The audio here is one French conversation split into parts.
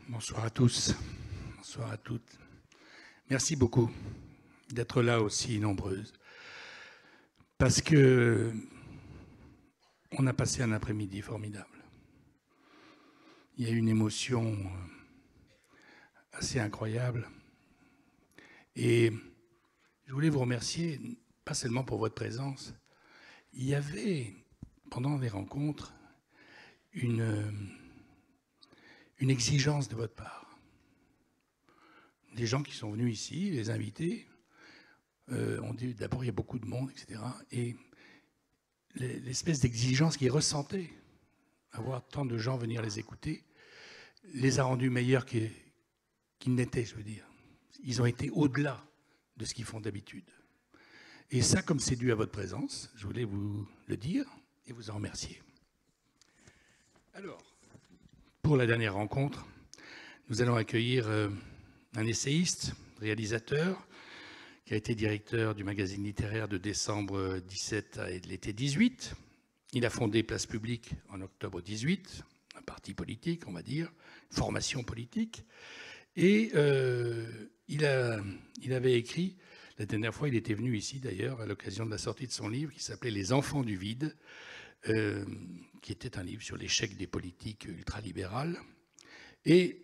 Bonsoir à tous, bonsoir à toutes. Merci beaucoup d'être là aussi nombreuses. Parce que on a passé un après-midi formidable. Il y a une émotion assez incroyable. Et je voulais vous remercier, pas seulement pour votre présence. Il y avait, pendant les rencontres, une exigence de votre part. Les gens qui sont venus ici, les invités, ont dit d'abord il y a beaucoup de monde, etc. Et l'espèce d'exigence qu'ils ressentaient, avoir tant de gens venir les écouter, les a rendus meilleurs qu'ils n'étaient, je veux dire. Ils ont été au-delà de ce qu'ils font d'habitude. Et ça, comme c'est dû à votre présence, je voulais vous le dire et vous en remercier. Alors, pour la dernière rencontre, nous allons accueillir un essayiste, réalisateur, qui a été directeur du magazine littéraire de décembre 17 et de l'été 18. Il a fondé Place Publique en octobre 18, un parti politique, on va dire, formation politique. Et il avait écrit, la dernière fois il était venu ici d'ailleurs, à l'occasion de la sortie de son livre qui s'appelait Les enfants du vide, qui était un livre sur l'échec des politiques ultralibérales. Et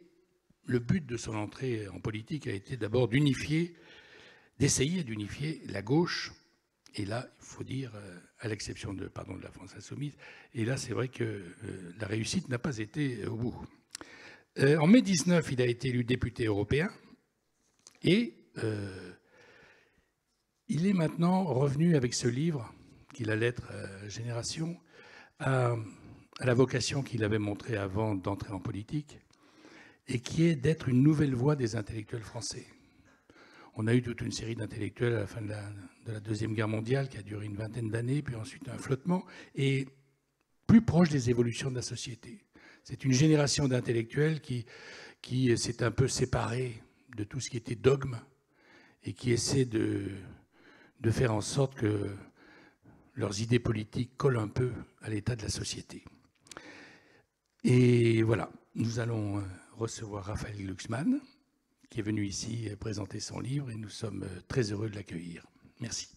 le but de son entrée en politique a été d'abord d'essayer d'unifier la gauche, et là, il faut dire, à l'exception de la France insoumise, et là, c'est vrai que la réussite n'a pas été au bout. En mai 19, il a été élu député européen, et il est maintenant revenu avec ce livre, qui est la lettre Génération, à la vocation qu'il avait montrée avant d'entrer en politique, et qui est d'être une nouvelle voix des intellectuels français. On a eu toute une série d'intellectuels à la fin de la Deuxième Guerre mondiale qui a duré une vingtaine d'années, puis ensuite un flottement, et plus proche des évolutions de la société. C'est une génération d'intellectuels qui s'est un peu séparée de tout ce qui était dogme et qui essaie de faire en sorte que leurs idées politiques collent un peu à l'état de la société. Et voilà, nous allons recevoir Raphaël Glucksmann, qui est venu ici présenter son livre, et nous sommes très heureux de l'accueillir. Merci.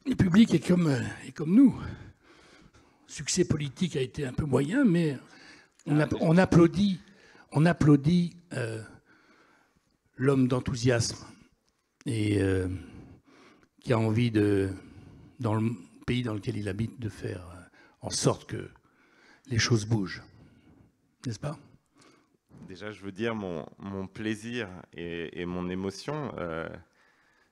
Le public est comme nous. Le succès politique a été un peu moyen, mais on applaudit l'homme d'enthousiasme et qui a envie, dans le pays dans lequel il habite, de faire en sorte que les choses bougent. N'est-ce pas ? Déjà, je veux dire mon plaisir et mon émotion.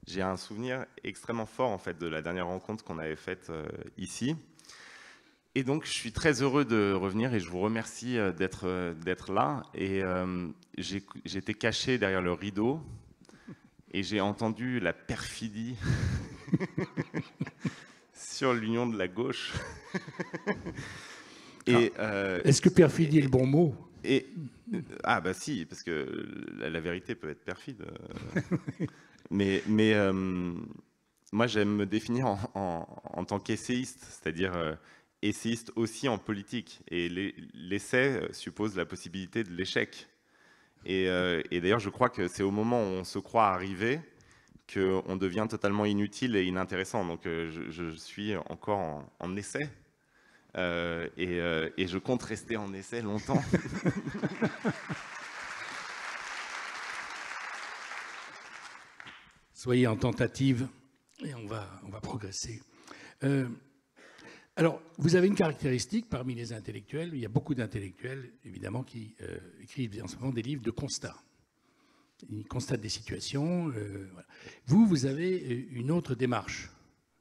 J'ai un souvenir extrêmement fort en fait, de la dernière rencontre qu'on avait faite ici. Et donc, je suis très heureux de revenir et je vous remercie d'être là. Et j'étais caché derrière le rideau et j'ai entendu la perfidie sur l'union de la gauche. Est-ce que perfidie est le bon mot ? Ah bah si, parce que la vérité peut être perfide. mais moi, j'aime me définir en tant qu'essayiste, c'est-à-dire essayiste aussi en politique. Et l'essai suppose la possibilité de l'échec. Et d'ailleurs, je crois que c'est au moment où on se croit arrivé qu'on devient totalement inutile et inintéressant. Donc, je suis encore en essai. Et je compte rester en essai longtemps. Soyez en tentative et on va progresser. Alors, vous avez une caractéristique parmi les intellectuels. Il y a beaucoup d'intellectuels, évidemment, qui écrivent en ce moment des livres de constats. Ils constatent des situations. Voilà. Vous avez une autre démarche.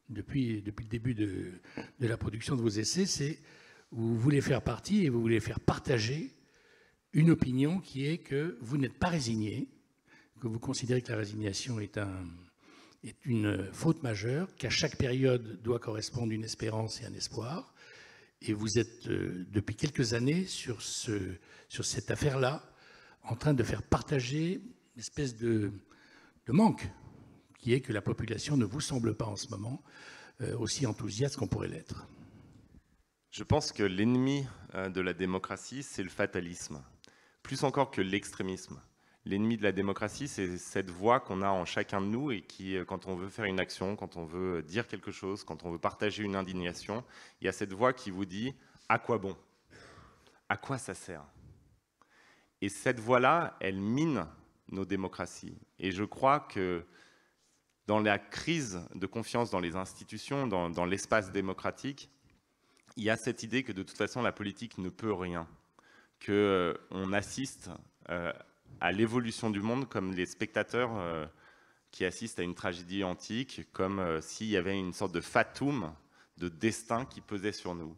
Depuis le début de la production de vos essais, c'est vous voulez faire partie et vous voulez faire partager une opinion qui est que vous n'êtes pas résigné, que vous considérez que la résignation est une faute majeure, qu'à chaque période doit correspondre une espérance et un espoir, Et vous êtes, depuis quelques années, sur cette affaire-là, en train de faire partager une espèce de manque, qui est que la population ne vous semble pas en ce moment aussi enthousiaste qu'on pourrait l'être. Je pense que l'ennemi de la démocratie, c'est le fatalisme, plus encore que l'extrémisme. L'ennemi de la démocratie, c'est cette voix qu'on a en chacun de nous et qui, quand on veut faire une action, quand on veut dire quelque chose, quand on veut partager une indignation, il y a cette voix qui vous dit « à quoi bon ? À quoi ça sert ?» Et cette voix-là, elle mine nos démocraties. Et je crois que dans la crise de confiance dans les institutions, dans l'espace démocratique, il y a cette idée que de toute façon, la politique ne peut rien, qu'on assiste à l'évolution du monde comme les spectateurs qui assistent à une tragédie antique, comme s'il y avait une sorte de fatum, de destin qui pesait sur nous.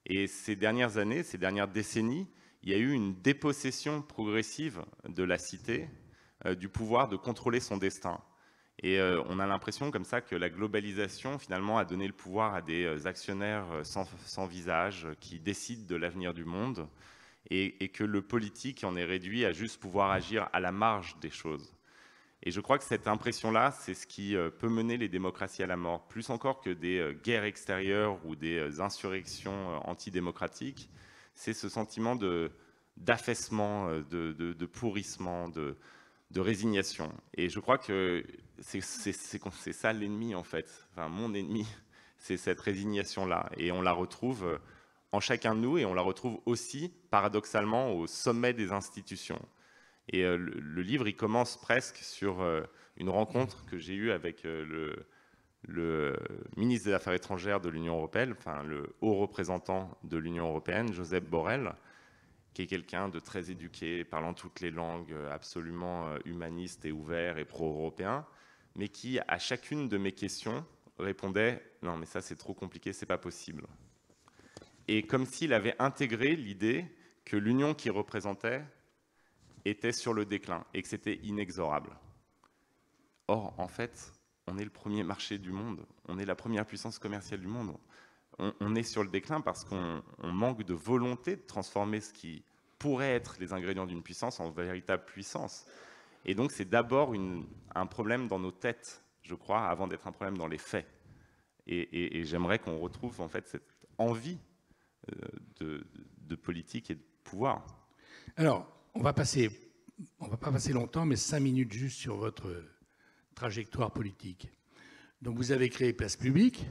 Et ces dernières années, ces dernières décennies, il y a eu une dépossession progressive de la cité, du pouvoir de contrôler son destin. Et on a l'impression comme ça que la globalisation finalement a donné le pouvoir à des actionnaires sans visage qui décident de l'avenir du monde et que le politique en est réduit à juste pouvoir agir à la marge des choses. Et je crois que cette impression-là, c'est ce qui peut mener les démocraties à la mort, plus encore que des guerres extérieures ou des insurrections antidémocratiques. C'est ce sentiment d'affaissement, de pourrissement, de résignation. Et je crois que c'est ça l'ennemi, en fait. Enfin, mon ennemi, c'est cette résignation-là. Et on la retrouve en chacun de nous, et on la retrouve aussi, paradoxalement, au sommet des institutions. Et le livre, il commence presque sur une rencontre que j'ai eue avec le ministre des Affaires étrangères de l'Union européenne, enfin le haut représentant de l'Union européenne, Josep Borrell, qui est quelqu'un de très éduqué, parlant toutes les langues, absolument humaniste et ouvert et pro-européen, mais qui, à chacune de mes questions, répondait « Non, mais ça, c'est trop compliqué, c'est pas possible ». Et comme s'il avait intégré l'idée que l'union qu'il représentait était sur le déclin et que c'était inexorable. Or, en fait, on est le premier marché du monde, on est la première puissance commerciale du monde. On est sur le déclin parce qu'on manque de volonté de transformer ce qui pourrait être les ingrédients d'une puissance en véritable puissance. Et donc, c'est d'abord un problème dans nos têtes, je crois, avant d'être un problème dans les faits. Et j'aimerais qu'on retrouve, en fait, cette envie de politique et de pouvoir. Alors, on va pas passer longtemps, mais 5 minutes juste sur votre trajectoire politique. Donc, vous avez créé Place Publique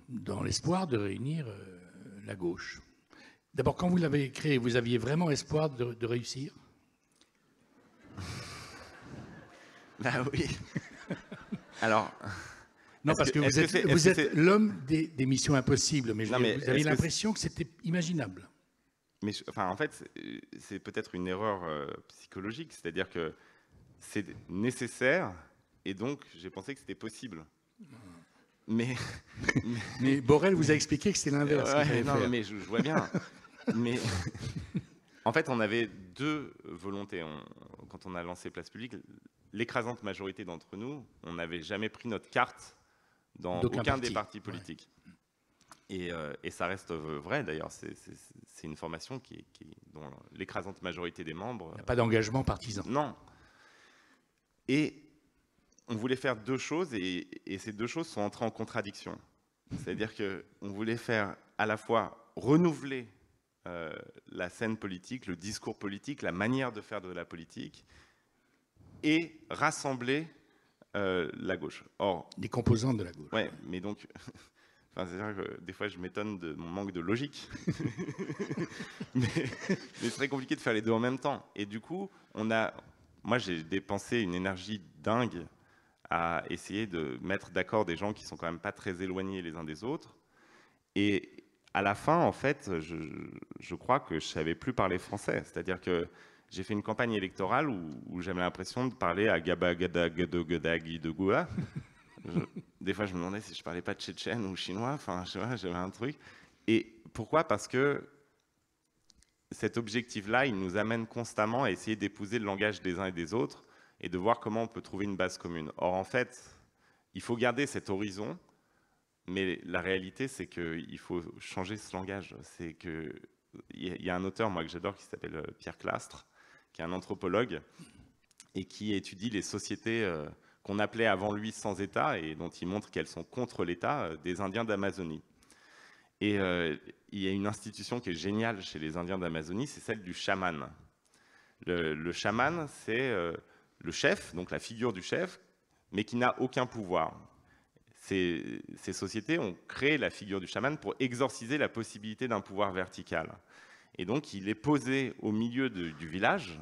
dans l'espoir de réunir la gauche. D'abord, quand vous l'avez créé, vous aviez vraiment espoir de réussir? Bah oui. Alors... Non, parce que vous êtes l'homme des missions impossibles, mais, vous avez l'impression que c'était imaginable. Mais enfin, en fait, c'est peut-être une erreur psychologique, c'est-à-dire que c'est nécessaire, et donc j'ai pensé que c'était possible. Mais Borrell vous a expliqué que c'était l'inverse. Non, mais je vois bien. Mais en fait, on avait deux volontés. Quand on a lancé Place Publique, l'écrasante majorité d'entre nous, on n'avait jamais pris notre carte dans aucun des partis politiques. Ouais. Et ça reste vrai, d'ailleurs. C'est une formation dont l'écrasante majorité des membres... Il n'y a pas d'engagement partisan. Non. Et on voulait faire deux choses, et ces deux choses sont entrées en contradiction. C'est-à-dire qu'on voulait faire à la fois renouveler la scène politique, le discours politique, la manière de faire de la politique, et rassembler la gauche. Or, des composantes de la gauche. Oui, mais donc... c'est-à-dire que des fois, je m'étonne de mon manque de logique. mais c'est très compliqué de faire les deux en même temps. Et du coup, moi, j'ai dépensé une énergie dingue à essayer de mettre d'accord des gens qui sont quand même pas très éloignés les uns des autres. Et à la fin, en fait, je crois que je savais plus parler français. C'est-à-dire que j'ai fait une campagne électorale où j'avais l'impression de parler à Gaba Gada Gado Gada Guidogua. Des fois, je me demandais si je parlais pas tchétchène ou chinois. Enfin, je sais pas, j'avais un truc. Et pourquoi? Parce que cet objectif-là, il nous amène constamment à essayer d'épouser le langage des uns et des autres et de voir comment on peut trouver une base commune. Or, en fait, il faut garder cet horizon, Mais la réalité, c'est qu'il faut changer ce langage. C'est que il y a un auteur, moi, que j'adore, qui s'appelle Pierre Clastres, qui est un anthropologue et qui étudie les sociétés qu'on appelait avant lui sans État et dont il montre qu'elles sont contre l'État, des Indiens d'Amazonie. Et il y a une institution qui est géniale chez les Indiens d'Amazonie, c'est celle du chaman. Le chaman, c'est le chef, donc la figure du chef, mais qui n'a aucun pouvoir. Ces sociétés ont créé la figure du chaman pour exorciser la possibilité d'un pouvoir vertical. Et donc, il est posé au milieu du village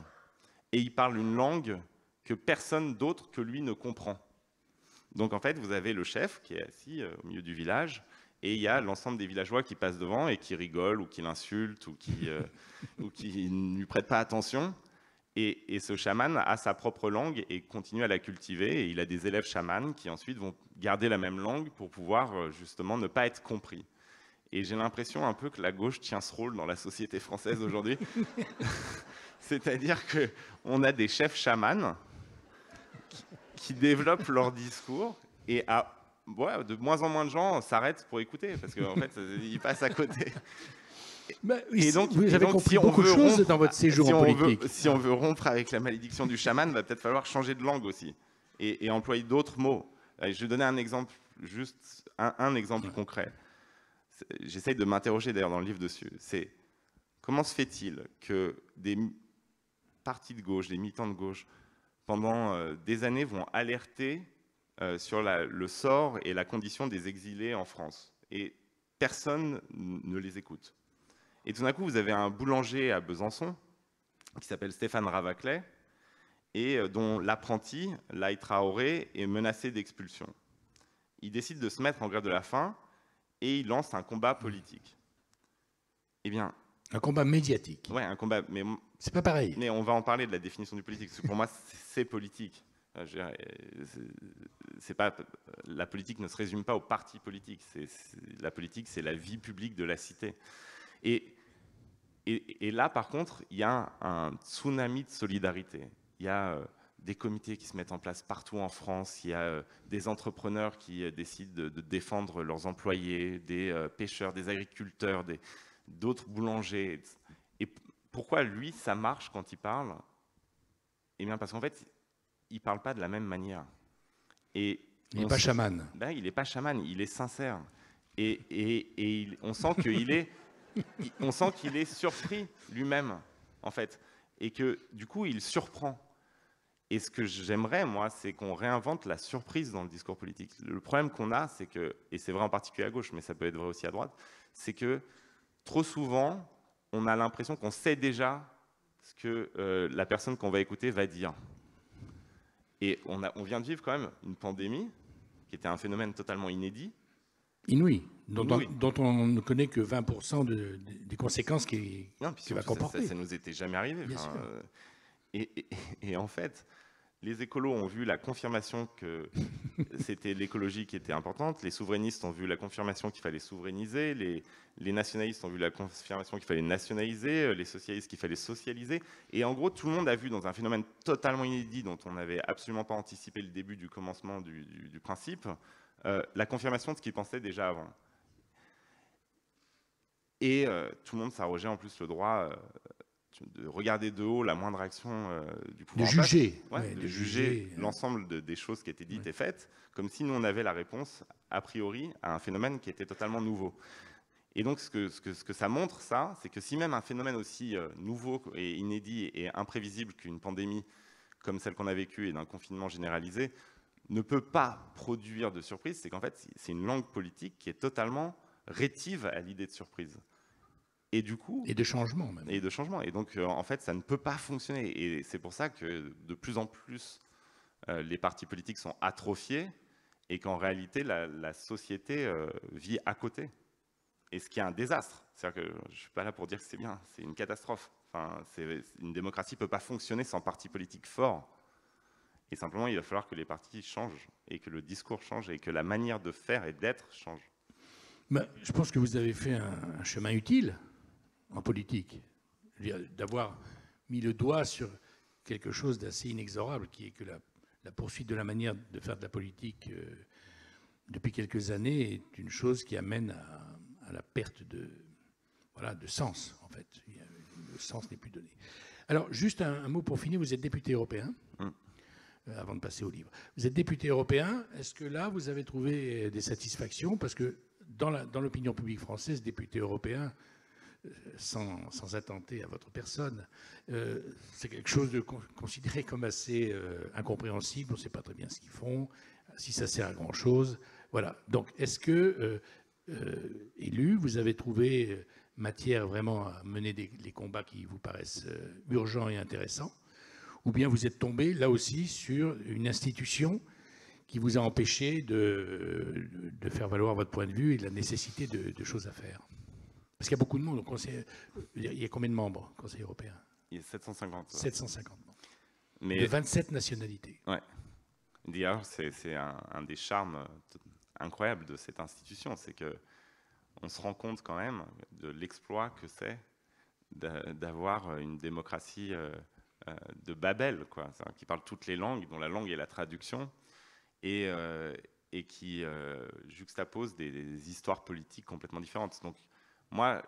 et il parle une langue que personne d'autre que lui ne comprend. Donc, en fait, vous avez le chef qui est assis au milieu du village et il y a l'ensemble des villageois qui passent devant et qui rigolent ou qui l'insultent ou qui ne lui prêtent pas attention. Et ce chaman a sa propre langue et continue à la cultiver. Et il a des élèves chamans qui ensuite vont garder la même langue pour pouvoir justement ne pas être compris. Et j'ai l'impression un peu que la gauche tient ce rôle dans la société française aujourd'hui. C'est-à-dire qu'on a des chefs chamans qui développent leur discours et de moins en moins de gens s'arrêtent pour écouter parce qu'en fait, ils passent à côté. Et donc, vous avez compris beaucoup de choses dans votre séjour en politique. Si on veut rompre avec la malédiction du chaman, il va peut-être falloir changer de langue aussi et employer d'autres mots. Je vais donner un exemple, juste un exemple concret. J'essaye de m'interroger d'ailleurs dans le livre dessus. C'est comment se fait-il que des partis de gauche, des militants de gauche, pendant des années vont alerter sur le sort et la condition des exilés en France et personne ne les écoute. Et tout d'un coup, vous avez un boulanger à Besançon qui s'appelle Stéphane Ravaclet et dont l'apprenti, Laye Traoré, est menacé d'expulsion. Il décide de se mettre en grève de la faim et il lance un combat politique. Eh bien, un combat médiatique. Ouais, un combat. Mais c'est pas pareil. Mais on va en parler de la définition du politique. Parce que pour moi, c'est politique. La politique ne se résume pas au parti politique. La politique, c'est la vie publique de la cité. Et là, par contre, il y a un tsunami de solidarité. Il y a des comités qui se mettent en place partout en France. Il y a des entrepreneurs qui décident de défendre leurs employés, des pêcheurs, des agriculteurs, d'autres boulangers. Et pourquoi, lui, ça marche quand il parle? Eh bien, parce qu'en fait, il ne parle pas de la même manière. Et il n'est pas chaman. Ben, il n'est pas chaman, il est sincère. Et on sent qu'il est... on sent qu'il est surpris lui-même, en fait, et que du coup, il surprend. Et ce que j'aimerais, moi, c'est qu'on réinvente la surprise dans le discours politique. Le problème qu'on a, c'est que, et c'est vrai en particulier à gauche, mais ça peut être vrai aussi à droite, c'est que trop souvent, on a l'impression qu'on sait déjà ce que la personne qu'on va écouter va dire. Et on vient de vivre quand même une pandémie, qui était un phénomène totalement inédit, inouï, dont on ne connaît que 20% des conséquences qu'il va comporter. Ça nous était jamais arrivé. Et en fait, les écolos ont vu la confirmation que c'était l'écologie qui était importante, les souverainistes ont vu la confirmation qu'il fallait souverainiser, les nationalistes ont vu la confirmation qu'il fallait nationaliser, les socialistes qu'il fallait socialiser. Et en gros, tout le monde a vu dans un phénomène totalement inédit, dont on n'avait absolument pas anticipé le début du commencement du principe, la confirmation de ce qu'ils pensaient déjà avant. Et tout le monde s'arrogeait en plus le droit de regarder de haut la moindre action du pouvoir. De juger. De juger l'ensemble des choses qui étaient dites et faites, comme si nous on avait la réponse a priori à un phénomène qui était totalement nouveau. Et donc ce que ça montre, ça, c'est que si même un phénomène aussi nouveau et inédit et imprévisible qu'une pandémie comme celle qu'on a vécue et d'un confinement généralisé, ne peut pas produire de surprise, c'est qu'en fait, c'est une langue politique qui est totalement rétive à l'idée de surprise. Et du coup... Et de changement, même. Et de changement. Et donc, en fait, ça ne peut pas fonctionner. Et c'est pour ça que, de plus en plus, les partis politiques sont atrophiés et qu'en réalité, la société vit à côté. Et ce qui est un désastre. C'est-à-dire que je ne suis pas là pour dire que c'est bien, c'est une catastrophe. Enfin, une démocratie ne peut pas fonctionner sans parti politique fort. Et simplement, il va falloir que les partis changent, et que le discours change, et que la manière de faire et d'être change. Je pense que vous avez fait un chemin utile en politique, d'avoir mis le doigt sur quelque chose d'assez inexorable, qui est que la poursuite de la manière de faire de la politique depuis quelques années, est une chose qui amène à la perte de sens, en fait. Le sens n'est plus donné. Alors, juste un mot pour finir. Vous êtes député européen, avant de passer au livre. Vous êtes député européen. Est-ce que là, vous avez trouvé des satisfactions? Parce que dans l'opinion publique française, député européen, sans attenter à votre personne, c'est quelque chose de considéré comme assez incompréhensible. On ne sait pas très bien ce qu'ils font, si ça sert à grand-chose. Voilà. Donc, est-ce que, élu, vous avez trouvé matière vraiment à mener les combats qui vous paraissent urgents et intéressants, ou bien vous êtes tombé, là aussi, sur une institution qui vous a empêché de faire valoir votre point de vue et de la nécessité de choses à faire? Parce qu'il y a beaucoup de monde au Conseil. Il y a combien de membres au Conseil européen? Il y a 750. 750 membres. Mais, de 27 nationalités. Ouais. D'ailleurs, c'est un des charmes incroyables de cette institution, c'est que on se rend compte quand même de l'exploit que c'est d'avoir une démocratie de Babel, quoi, qui parle toutes les langues, dont la langue est la traduction, et qui juxtapose des histoires politiques complètement différentes. Donc, moi,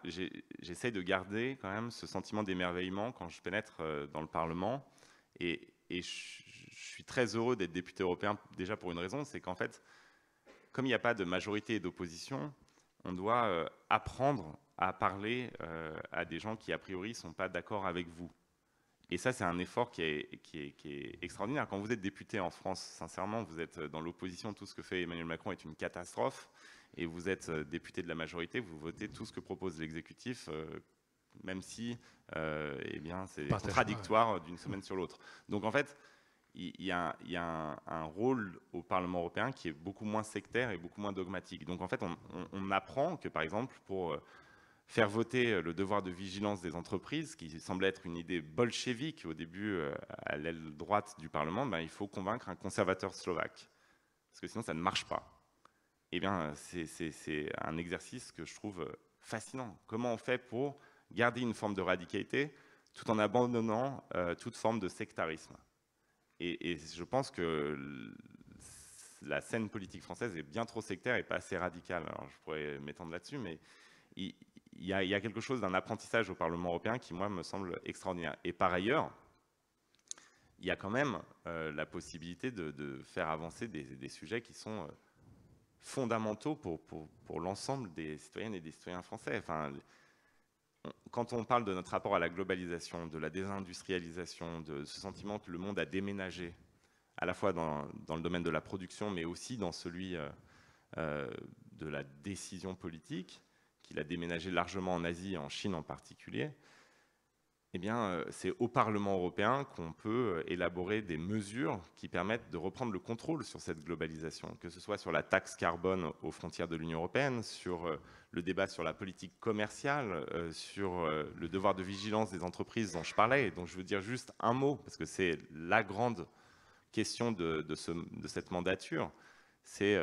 j'essaie de garder quand même ce sentiment d'émerveillement quand je pénètre dans le Parlement, et je suis très heureux d'être député européen, déjà pour une raison, c'est qu'en fait, comme il n'y a pas de majorité et d'opposition, on doit apprendre à parler à des gens qui, a priori, ne sont pas d'accord avec vous. Et ça, c'est un effort qui est extraordinaire. Quand vous êtes député en France, sincèrement, vous êtes dans l'opposition, tout ce que fait Emmanuel Macron est une catastrophe, et vous êtes député de la majorité, vous votez tout ce que propose l'exécutif, même si eh bien, c'est contradictoire d'une semaine sur l'autre. Donc en fait, il y a un rôle au Parlement européen qui est beaucoup moins sectaire et beaucoup moins dogmatique. Donc en fait, on apprend que, par exemple, pour faire voter le devoir de vigilance des entreprises, qui semblait être une idée bolchevique au début à l'aile droite du Parlement, ben, il faut convaincre un conservateur slovaque, parce que sinon ça ne marche pas. Eh bien, c'est un exercice que je trouve fascinant. Comment on fait pour garder une forme de radicalité tout en abandonnant toute forme de sectarisme? Et je pense que la scène politique française est bien trop sectaire et pas assez radicale. Alors, je pourrais m'étendre là-dessus, mais il y a quelque chose d'un apprentissage au Parlement européen qui, moi, me semble extraordinaire. Et par ailleurs, il y a quand même la possibilité de faire avancer des sujets qui sont fondamentaux pour l'ensemble des citoyennes et des citoyens français. Enfin, quand on parle de notre rapport à la globalisation, de la désindustrialisation, de ce sentiment que le monde a déménagé, à la fois dans le domaine de la production, mais aussi dans celui de la décision politique, qu'il a déménagé largement en Asie et en Chine en particulier, eh bien, c'est au Parlement européen qu'on peut élaborer des mesures qui permettent de reprendre le contrôle sur cette globalisation, que ce soit sur la taxe carbone aux frontières de l'Union européenne, sur le débat sur la politique commerciale, sur le devoir de vigilance des entreprises dont je parlais, et dont je veux dire juste un mot, parce que c'est la grande question de cette mandature, c'est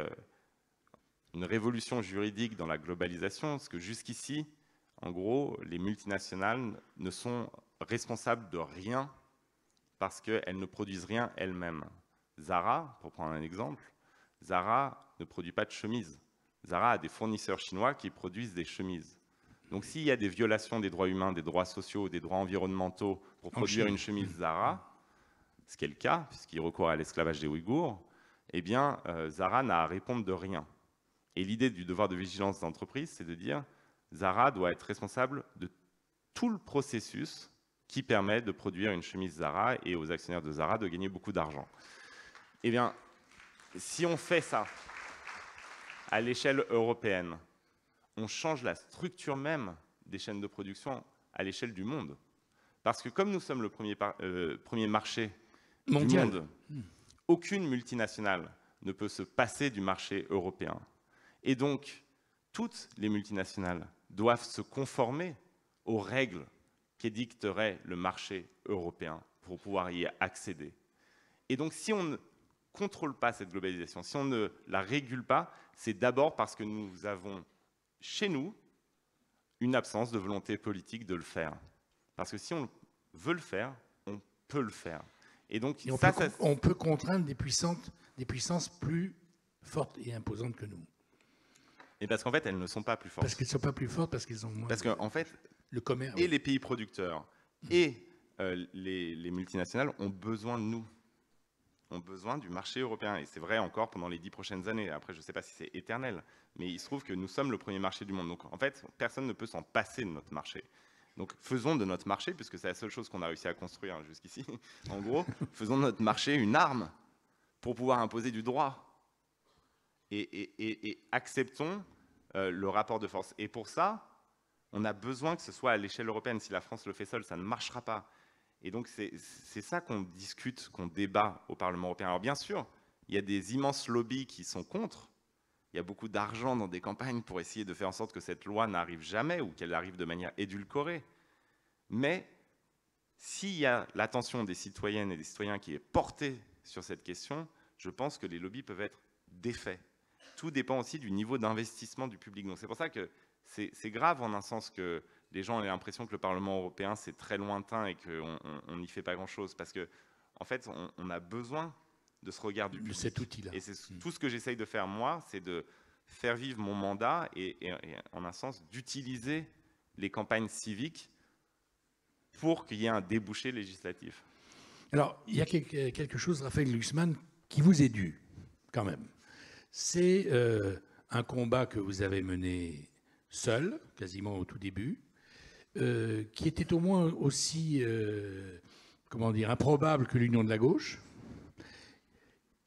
une révolution juridique dans la globalisation, parce que jusqu'ici, en gros, les multinationales ne sont responsables de rien parce qu'elles ne produisent rien elles-mêmes. Zara, pour prendre un exemple, Zara ne produit pas de chemises. Zara a des fournisseurs chinois qui produisent des chemises. Donc s'il y a des violations des droits humains, des droits sociaux, des droits environnementaux pour produire une chemise Zara, ce qui est le cas, puisqu'il recourt à l'esclavage des Ouïghours, eh bien, Zara n'a à répondre de rien. Et l'idée du devoir de vigilance d'entreprise, c'est de dire Zara doit être responsable de tout le processus qui permet de produire une chemise Zara et aux actionnaires de Zara de gagner beaucoup d'argent. Eh bien, si on fait ça à l'échelle européenne, on change la structure même des chaînes de production à l'échelle du monde. Parce que comme nous sommes le premier marché mondial du monde, aucune multinationale ne peut se passer du marché européen. Et donc, toutes les multinationales doivent se conformer aux règles qu'édicterait le marché européen pour pouvoir y accéder. Et donc, si on ne contrôle pas cette globalisation, si on ne la régule pas, c'est d'abord parce que nous avons, chez nous, une absence de volonté politique de le faire. Parce que si on veut le faire, on peut le faire. Et donc, on peut contraindre des puissances plus fortes et imposantes que nous. Et parce qu'en fait, elles ne sont pas plus fortes. Parce qu'elles ne sont pas plus fortes, parce qu'elles ont moins. Parce qu'en fait, le commerce, et les pays producteurs et les multinationales ont besoin de nous, ont besoin du marché européen. Et c'est vrai encore pendant les 10 prochaines années. Après, je ne sais pas si c'est éternel, mais il se trouve que nous sommes le premier marché du monde. Donc, en fait, personne ne peut s'en passer de notre marché. Donc, faisons de notre marché, puisque c'est la seule chose qu'on a réussi à construire jusqu'ici, en gros, faisons de notre marché une arme pour pouvoir imposer du droit. Et acceptons le rapport de force. Et pour ça, on a besoin que ce soit à l'échelle européenne. Si la France le fait seule, ça ne marchera pas. Et donc, c'est ça qu'on discute, qu'on débat au Parlement européen. Alors, bien sûr, il y a des immenses lobbies qui sont contre. Il y a beaucoup d'argent dans des campagnes pour essayer de faire en sorte que cette loi n'arrive jamais ou qu'elle arrive de manière édulcorée. Mais s'il y a l'attention des citoyennes et des citoyens qui est portée sur cette question, je pense que les lobbies peuvent être défaits. Tout dépend aussi du niveau d'investissement du public. Donc c'est pour ça que c'est grave en un sens que les gens aient l'impression que le Parlement européen c'est très lointain et qu'on n'y fait pas grand-chose. Parce que en fait, on a besoin de ce regard du public. Cet outil-là. Et c'est tout ce que j'essaye de faire moi, c'est de faire vivre mon mandat et en un sens d'utiliser les campagnes civiques pour qu'il y ait un débouché législatif. Alors, il y a quelque chose, Raphaël Glucksmann, qui vous est dû, quand même. C'est un combat que vous avez mené seul, quasiment au tout début, qui était au moins aussi, comment dire, improbable que l'union de la gauche,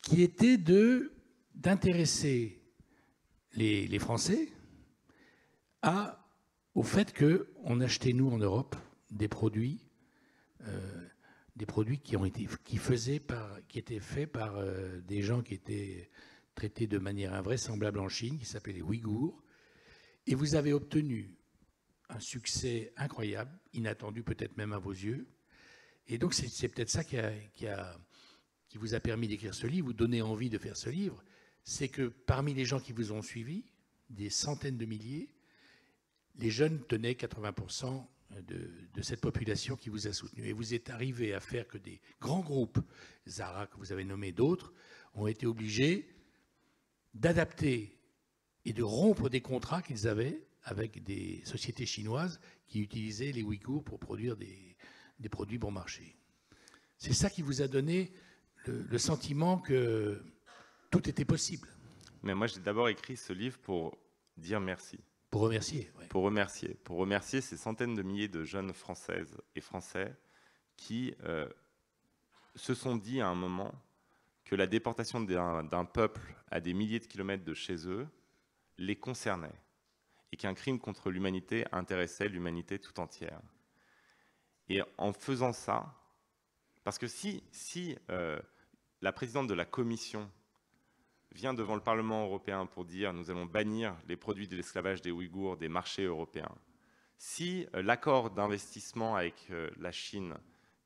qui était d'intéresser les Français au fait qu'on achetait, nous, en Europe, des produits qui étaient faits par des gens qui étaient traités de manière invraisemblable en Chine, qui s'appelaient les Ouïghours. Et vous avez obtenu un succès incroyable, inattendu peut-être même à vos yeux. Et donc c'est peut-être ça qui vous a permis d'écrire ce livre, vous donner envie de faire ce livre, c'est que parmi les gens qui vous ont suivi, des centaines de milliers, les jeunes tenaient 80% de cette population qui vous a soutenu. Et vous êtes arrivé à faire que des grands groupes, Zara que vous avez nommé, d'autres, ont été obligés d'adapter et de rompre des contrats qu'ils avaient avec des sociétés chinoises qui utilisaient les Ouïghours pour produire des produits bon marché. C'est ça qui vous a donné le sentiment que tout était possible. Mais moi, j'ai d'abord écrit ce livre pour dire merci. Pour remercier. Ouais. Pour remercier ces centaines de milliers de jeunes Françaises et Français qui se sont dit à un moment que la déportation d'un peuple à des milliers de kilomètres de chez eux les concernait et qu'un crime contre l'humanité intéressait l'humanité tout entière. Et en faisant ça, parce que si la présidente de la Commission vient devant le Parlement européen pour dire « nous allons bannir les produits de l'esclavage des Ouïghours des marchés européens », si l'accord d'investissement avec la Chine,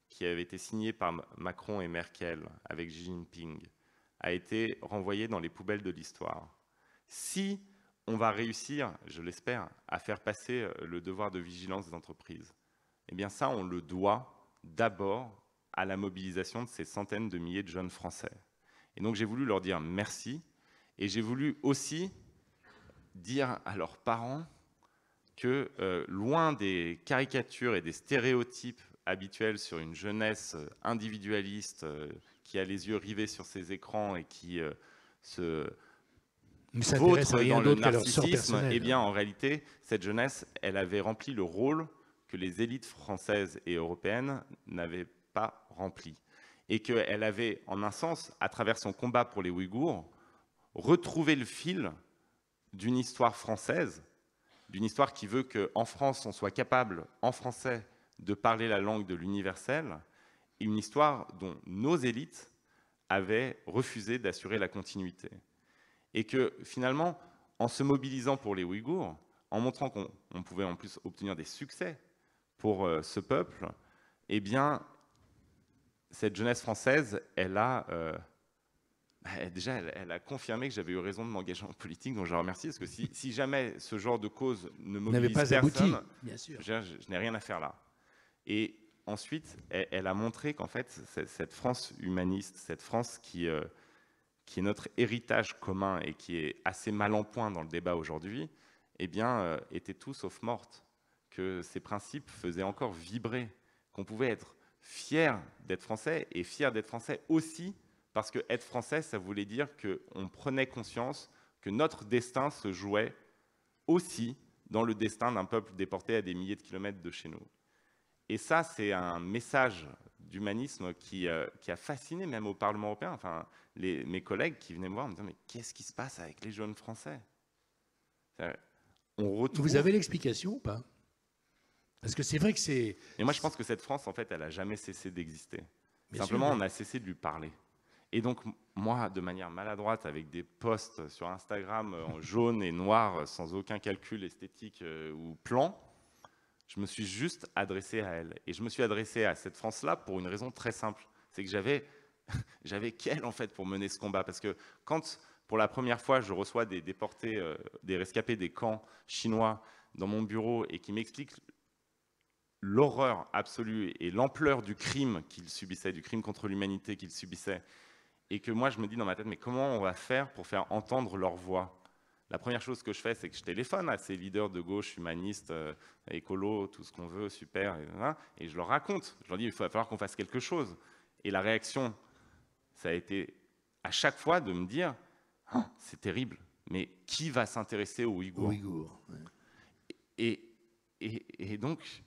qui avait été signé par Macron et Merkel avec Xi Jinping, a été renvoyé dans les poubelles de l'histoire, si on va réussir, je l'espère, à faire passer le devoir de vigilance des entreprises, eh bien ça, on le doit d'abord à la mobilisation de ces centaines de milliers de jeunes Français. Et donc j'ai voulu leur dire merci, et j'ai voulu aussi dire à leurs parents que loin des caricatures et des stéréotypes habituels sur une jeunesse individualiste qui a les yeux rivés sur ses écrans et qui se vautre dans le narcissisme, eh bien en réalité, cette jeunesse, elle avait rempli le rôle que les élites françaises et européennes n'avaient pas rempli. Et qu'elle avait, en un sens, à travers son combat pour les Ouïghours, retrouvé le fil d'une histoire française, d'une histoire qui veut qu'en France, on soit capable, en français, de parler la langue de l'universel, et une histoire dont nos élites avaient refusé d'assurer la continuité. Et que, finalement, en se mobilisant pour les Ouïghours, en montrant qu'on pouvait en plus obtenir des succès pour ce peuple, eh bien, cette jeunesse française, elle a confirmé que j'avais eu raison de m'engager en politique, donc je la remercie, parce que si jamais ce genre de cause ne mobilise personne, je n'ai rien à faire là. Et ensuite, elle a montré qu'en fait, cette France humaniste, cette France qui qui est notre héritage commun et qui est assez mal en point dans le débat aujourd'hui, eh bien, était tout sauf morte, que ces principes faisaient encore vibrer, qu'on pouvait être fier d'être français et fier d'être français aussi parce que être français, ça voulait dire qu'on prenait conscience que notre destin se jouait aussi dans le destin d'un peuple déporté à des milliers de kilomètres de chez nous. Et ça, c'est un message d'humanisme qui a fasciné même au Parlement européen. Enfin, mes collègues qui venaient me voir me disaient « Mais qu'est-ce qui se passe avec les jeunes Français ?» On retrouve... Vous avez l'explication ou pas? Parce que c'est vrai que c'est... Et moi, je pense que cette France, en fait, elle n'a jamais cessé d'exister. Bien Simplement, sûr, on a cessé de lui parler. Et donc, moi, de manière maladroite, avec des posts sur Instagram en jaune et noir, sans aucun calcul esthétique ou plan, je me suis juste adressé à elle. Et je me suis adressé à cette France-là pour une raison très simple. C'est que j'avais qu'elle, en fait, pour mener ce combat. Parce que quand, pour la première fois, je reçois des déportés, des rescapés des camps chinois dans mon bureau et qui m'expliquent l'horreur absolue et l'ampleur du crime qu'ils subissaient, du crime contre l'humanité qu'ils subissaient, et que moi, je me dis dans ma tête, mais comment on va faire pour faire entendre leur voix? La première chose que je fais, c'est que je téléphone à ces leaders de gauche, humanistes, écolos, tout ce qu'on veut, super, et je leur raconte. Je leur dis, il va falloir qu'on fasse quelque chose. Et la réaction, ça a été à chaque fois de me dire, oh, c'est terrible, mais qui va s'intéresser aux Ouïghours? Ouais. Et donc,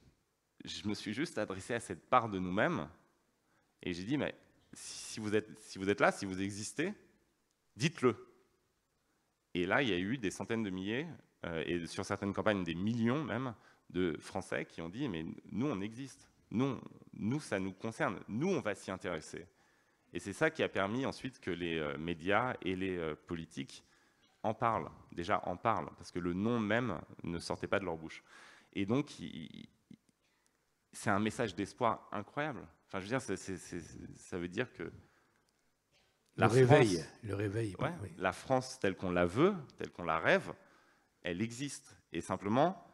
je me suis juste adressé à cette part de nous-mêmes, et j'ai dit, mais si vous êtes là, si vous existez, dites-le. Et là, il y a eu des centaines de milliers, et sur certaines campagnes, des millions même, de Français qui ont dit « mais nous, on existe. Nous, ça nous concerne. Nous, on va s'y intéresser. » Et c'est ça qui a permis ensuite que les médias et les politiques en parlent. Déjà, en parlent, parce que le nom même ne sortait pas de leur bouche. Et donc, c'est un message d'espoir incroyable. Enfin, je veux dire, ça veut dire que le réveil, ouais, oui. La France telle qu'on la veut, telle qu'on la rêve, elle existe. Et simplement,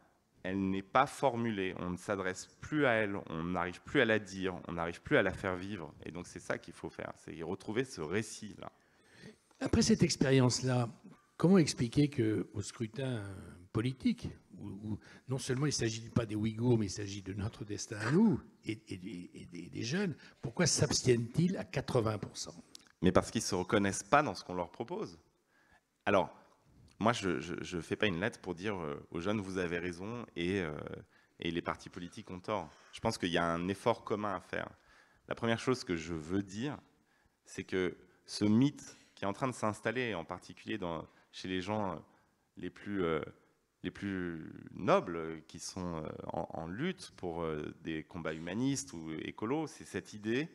elle n'est pas formulée. On ne s'adresse plus à elle, on n'arrive plus à la dire, on n'arrive plus à la faire vivre. Et donc, c'est ça qu'il faut faire, c'est retrouver ce récit-là. Après cette expérience-là, comment expliquer qu'au scrutin politique, où non seulement il ne s'agit pas des Ouïghours, mais il s'agit de notre destin à nous et des jeunes, pourquoi s'abstiennent-ils à 80%? Mais parce qu'ils ne se reconnaissent pas dans ce qu'on leur propose. Alors, moi, je ne fais pas une lettre pour dire aux jeunes, vous avez raison, et les partis politiques ont tort. Je pense qu'il y a un effort commun à faire. La première chose que je veux dire, c'est que ce mythe qui est en train de s'installer, en particulier chez les gens les plus nobles, qui sont en lutte pour des combats humanistes ou écolos, c'est cette idée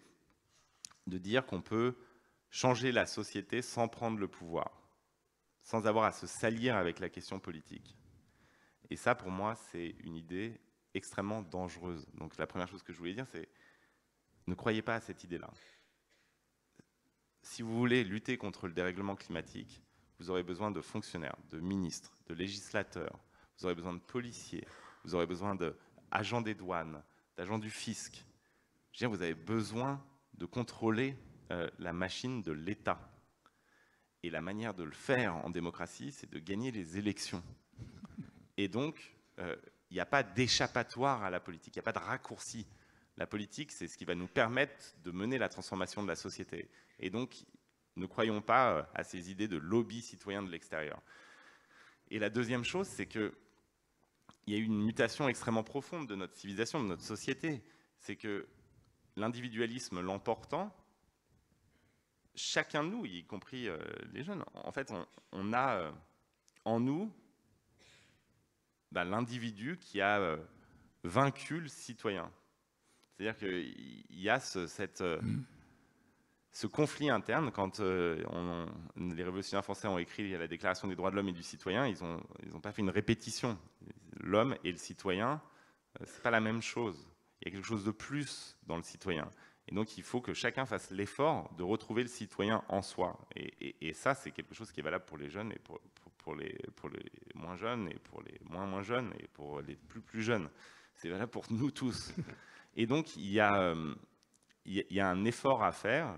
de dire qu'on peut changer la société sans prendre le pouvoir, sans avoir à se salir avec la question politique. Et ça, pour moi, c'est une idée extrêmement dangereuse. Donc la première chose que je voulais dire, c'est ne croyez pas à cette idée-là. Si vous voulez lutter contre le dérèglement climatique, vous aurez besoin de fonctionnaires, de ministres, de législateurs, vous aurez besoin de policiers, vous aurez besoin d'agents des douanes, d'agents du fisc. Je veux dire, vous avez besoin de contrôler la machine de l'État. Et la manière de le faire en démocratie, c'est de gagner les élections. Et donc, il n'y a pas d'échappatoire à la politique, il n'y a pas de raccourci. La politique, c'est ce qui va nous permettre de mener la transformation de la société. Et donc, ne croyons pas à ces idées de lobby citoyen de l'extérieur. Et la deuxième chose, c'est qu'il y a eu une mutation extrêmement profonde de notre civilisation, de notre société. C'est que l'individualisme l'emportant, chacun de nous, y compris les jeunes, en fait, on a en nous l'individu qui a vaincu le citoyen. C'est-à-dire qu'il y a ce conflit interne. Quand les révolutionnaires français ont écrit la Déclaration des droits de l'homme et du citoyen, ils n'ont pas fait une répétition. L'homme et le citoyen, ce n'est pas la même chose. Il y a quelque chose de plus dans le citoyen. Et donc, il faut que chacun fasse l'effort de retrouver le citoyen en soi. Et ça, c'est quelque chose qui est valable pour les jeunes et pour les moins jeunes et pour les moins jeunes et pour les plus jeunes. C'est valable pour nous tous. Et donc, il y a un effort à faire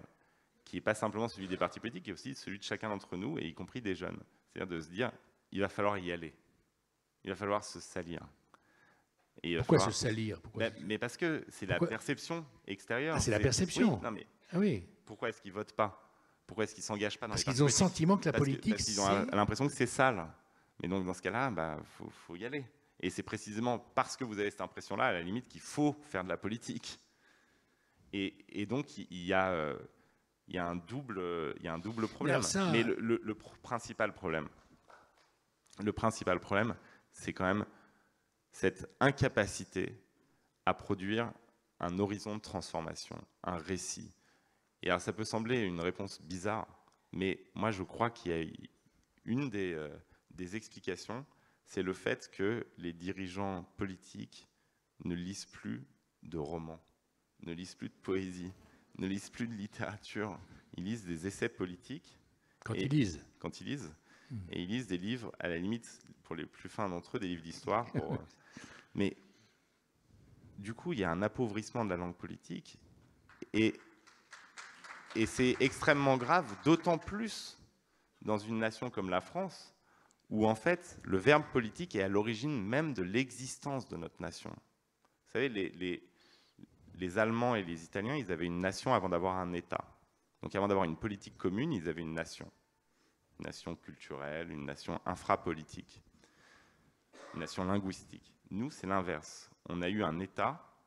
qui n'est pas simplement celui des partis politiques, qui est aussi celui de chacun d'entre nous, et y compris des jeunes. C'est-à-dire de se dire, il va falloir y aller. Il va falloir se salir. Pourquoi se salir? Mais parce que c'est la perception extérieure. Ah, c'est la perception. Oui, non, mais ah oui. Pourquoi est-ce qu'ils votent pas? Pourquoi est-ce qu'ils s'engagent pas dans parce les partis qu'ils ont le politiques? sentiment que la politique, parce qu'ils ont l'impression que c'est sale. Mais donc dans ce cas-là, faut y aller. Et c'est précisément parce que vous avez cette impression-là, à la limite, qu'il faut faire de la politique. Et donc il y a un double problème. Mais le principal problème, c'est quand même cette incapacité à produire un horizon de transformation, un récit. Et alors ça peut sembler une réponse bizarre, mais moi je crois qu'il y a une des explications, c'est le fait que les dirigeants politiques ne lisent plus de romans, ne lisent plus de poésie, ne lisent plus de littérature. Ils lisent des essais politiques. Quand ils lisent. Et ils lisent des livres, à la limite, pour les plus fins d'entre eux, des livres d'histoire. Mais du coup, il y a un appauvrissement de la langue politique. Et c'est extrêmement grave, d'autant plus dans une nation comme la France, où en fait, le verbe politique est à l'origine même de l'existence de notre nation. Vous savez, les Allemands et les Italiens, ils avaient une nation avant d'avoir un État. Donc avant d'avoir une politique commune, ils avaient une nation culturelle, une nation infrapolitique, une nation linguistique. Nous, c'est l'inverse. On a eu un État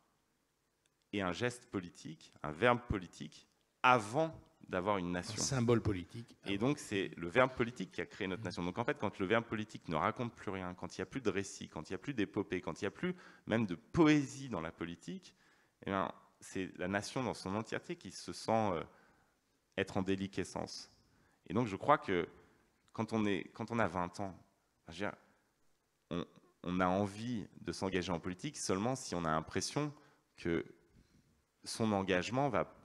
et un geste politique, un verbe politique, avant d'avoir une nation. Un symbole politique. Et donc, c'est le verbe politique qui a créé notre nation. Donc, en fait, quand le verbe politique ne raconte plus rien, quand il n'y a plus de récit, quand il n'y a plus d'épopée, quand il n'y a plus même de poésie dans la politique, eh bien, c'est la nation dans son entièreté qui se sent être en déliquescence. Et donc, je crois que quand on a 20 ans, je veux dire, on a envie de s'engager en politique seulement si on a l'impression que son engagement va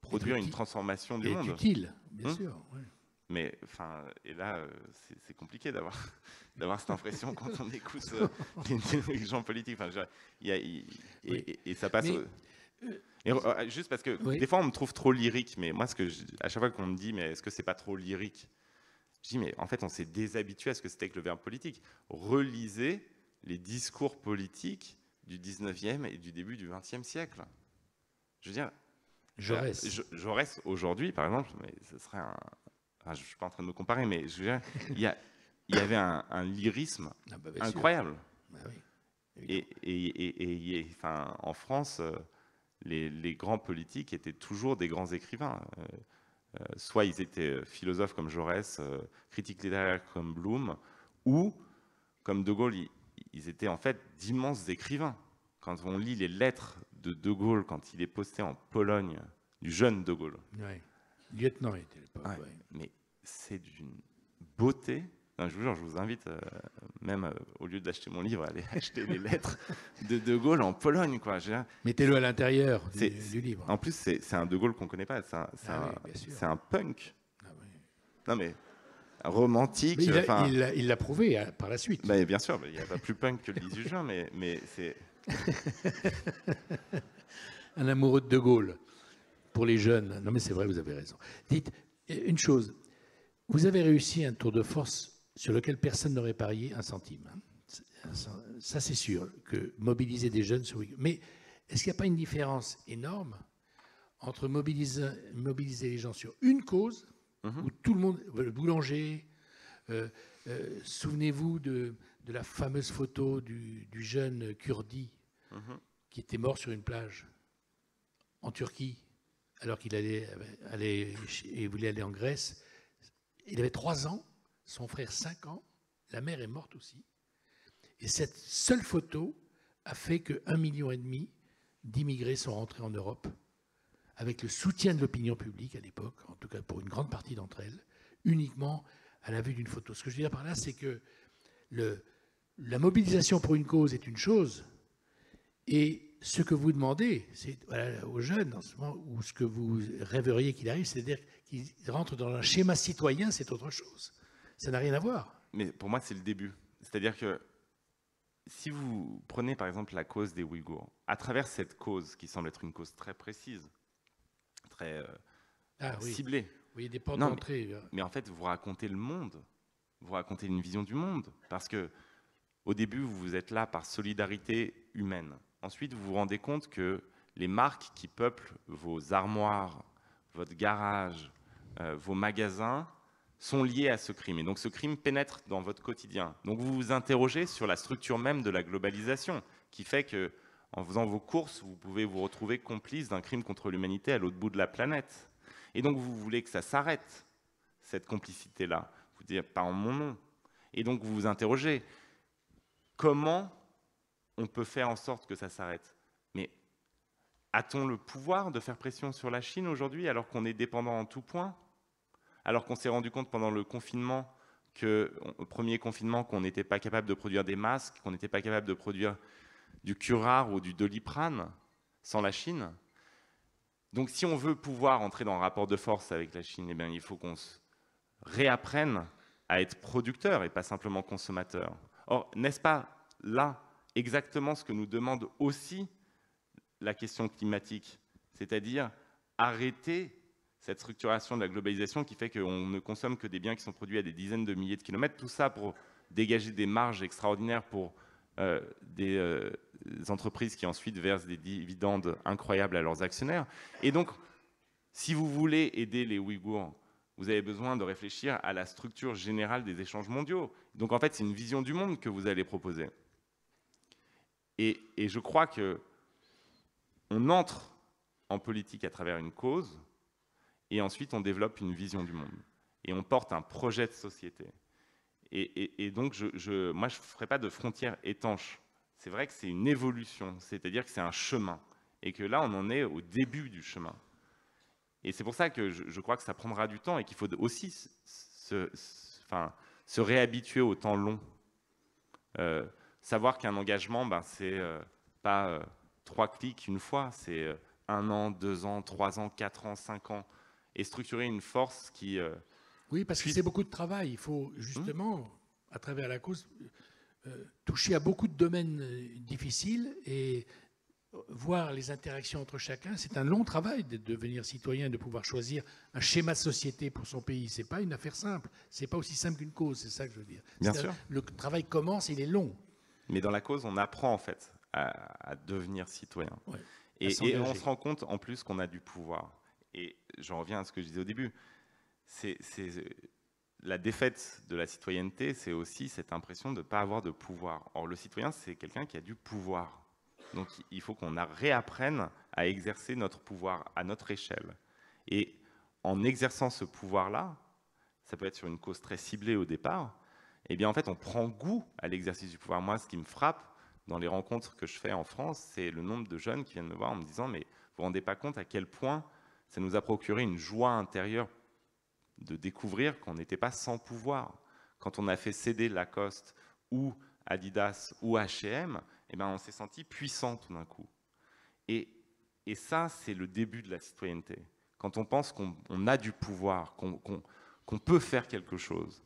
produire une transformation du monde. C'est utile, bien sûr. Ouais. Mais enfin, et là, c'est compliqué d'avoir cette impression quand on écoute les gens politiques. Enfin, et ça passe. Juste parce que des fois, on me trouve trop lyrique. Mais moi, à chaque fois qu'on me dit, mais est-ce que c'est pas trop lyrique? Je dis, mais en fait, on s'est déshabitué à ce que c'était que le verbe politique. Relisez les discours politiques du 19e et du début du 20e siècle. Je veux dire, Jaurès aujourd'hui, par exemple, mais ce serait je ne suis pas en train de me comparer, mais je veux dire, il y avait un lyrisme incroyable. Bah oui, et enfin, en France, les grands politiques étaient toujours des grands écrivains. Soit ils étaient philosophes comme Jaurès, critiques littéraires comme Blum, ou comme De Gaulle, ils étaient en fait d'immenses écrivains. Quand on lit les lettres de De Gaulle, quand il est posté en Pologne, du jeune De Gaulle. Ouais. Lieutenant était l'époque. Ouais. Mais c'est d'une beauté. Non, je vous jure, je vous invite, même au lieu d'acheter mon livre, à aller acheter les lettres de Gaulle en Pologne, quoi. Mettez-le à l'intérieur du livre. En plus, c'est un De Gaulle qu'on ne connaît pas. C'est un punk. Ah oui. Non, mais romantique. Il l'a prouvé par la suite. Bah, bien sûr, il n'y a pas plus punk que le 18 juin, mais c'est... Un amoureux de Gaulle, pour les jeunes. Non, mais c'est vrai, vous avez raison. Dites une chose. Vous avez réussi un tour de force sur lequel personne n'aurait parié un centime. Ça, c'est sûr, que mobiliser des jeunes sur... Mais est-ce qu'il n'y a pas une différence énorme entre mobiliser les gens sur une cause, où tout le monde, le boulanger, souvenez-vous de la fameuse photo du jeune Kurdi qui était mort sur une plage en Turquie, alors qu'il voulait aller en Grèce. Il avait 3 ans, son frère 5 ans, la mère est morte aussi. Et cette seule photo a fait que 1,5 million d'immigrés sont rentrés en Europe, avec le soutien de l'opinion publique à l'époque, en tout cas pour une grande partie d'entre elles, uniquement à la vue d'une photo. Ce que je veux dire par là, c'est que la mobilisation pour une cause est une chose, et ce que vous demandez aux jeunes en ce moment, ou ce que vous rêveriez qu'il arrive, c'est-à-dire qu'ils rentrent dans un schéma citoyen, c'est autre chose. Ça n'a rien à voir. Mais pour moi, c'est le début. C'est-à-dire que si vous prenez par exemple la cause des Ouïghours, à travers cette cause qui semble être une cause très précise, très Ah oui, ciblées. oui, des portes Non, d'entrée. mais en fait, vous racontez le monde, vous racontez une vision du monde, parce que au début, vous êtes là par solidarité humaine. Ensuite, vous vous rendez compte que les marques qui peuplent vos armoires, votre garage, vos magasins, sont liées à ce crime. Et donc ce crime pénètre dans votre quotidien. Donc vous vous interrogez sur la structure même de la globalisation, qui fait que, en faisant vos courses, vous pouvez vous retrouver complice d'un crime contre l'humanité à l'autre bout de la planète. Et donc vous voulez que ça s'arrête, cette complicité-là. Vous dites, pas en mon nom. Et donc vous vous interrogez, comment on peut faire en sorte que ça s'arrête? Mais a-t-on le pouvoir de faire pression sur la Chine aujourd'hui alors qu'on est dépendant en tout point? Alors qu'on s'est rendu compte pendant le confinement, au premier confinement, qu'on n'était pas capable de produire des masques, qu'on n'était pas capable de produire du Curare ou du Doliprane sans la Chine. Donc si on veut pouvoir entrer dans un rapport de force avec la Chine, eh bien, il faut qu'on se réapprenne à être producteur et pas simplement consommateur. Or, n'est-ce pas là exactement ce que nous demande aussi la question climatique, c'est-à-dire arrêter cette structuration de la globalisation qui fait qu'on ne consomme que des biens qui sont produits à des dizaines de milliers de kilomètres, tout ça pour dégager des marges extraordinaires pour des entreprises qui ensuite versent des dividendes incroyables à leurs actionnaires. Et donc, si vous voulez aider les Ouïghours, vous avez besoin de réfléchir à la structure générale des échanges mondiaux. Donc en fait, c'est une vision du monde que vous allez proposer. Et je crois que on entre en politique à travers une cause, et ensuite on développe une vision du monde. Et on porte un projet de société. Et donc, moi, je ne ferai pas de frontières étanches. C'est vrai que c'est une évolution, c'est-à-dire que c'est un chemin. Et que là, on en est au début du chemin. Et c'est pour ça que je crois que ça prendra du temps et qu'il faut aussi se réhabituer au temps long. Savoir qu'un engagement, c'est pas 3 clics une fois, c'est 1 an, 2 ans, 3 ans, 4 ans, 5 ans. Et structurer une force qui... Oui, parce que c'est beaucoup de travail. Il faut justement, à travers la cause, toucher à beaucoup de domaines difficiles et voir les interactions entre chacun. C'est un long travail de devenir citoyen, de pouvoir choisir un schéma de société pour son pays. C'est pas une affaire simple. C'est pas aussi simple qu'une cause. C'est ça que je veux dire. Bien sûr. Le travail commence, il est long. Mais dans la cause, on apprend en fait à devenir citoyen. Ouais, et on se rend compte en plus qu'on a du pouvoir. Et j'en reviens à ce que je disais au début. La défaite de la citoyenneté, c'est aussi cette impression de ne pas avoir de pouvoir. Or, le citoyen, c'est quelqu'un qui a du pouvoir. Donc, il faut qu'on réapprenne à exercer notre pouvoir à notre échelle. Et en exerçant ce pouvoir-là, ça peut être sur une cause très ciblée au départ, eh bien, en fait, on prend goût à l'exercice du pouvoir. Moi, ce qui me frappe dans les rencontres que je fais en France, c'est le nombre de jeunes qui viennent me voir en me disant « Mais vous ne vous rendez pas compte à quel point ça nous a procuré une joie intérieure de découvrir qu'on n'était pas sans pouvoir. Quand on a fait céder Lacoste ou Adidas ou H&M, eh ben on s'est senti puissant tout d'un coup. Et ça, c'est le début de la citoyenneté. Quand on pense qu'on a du pouvoir, qu'on peut faire quelque chose.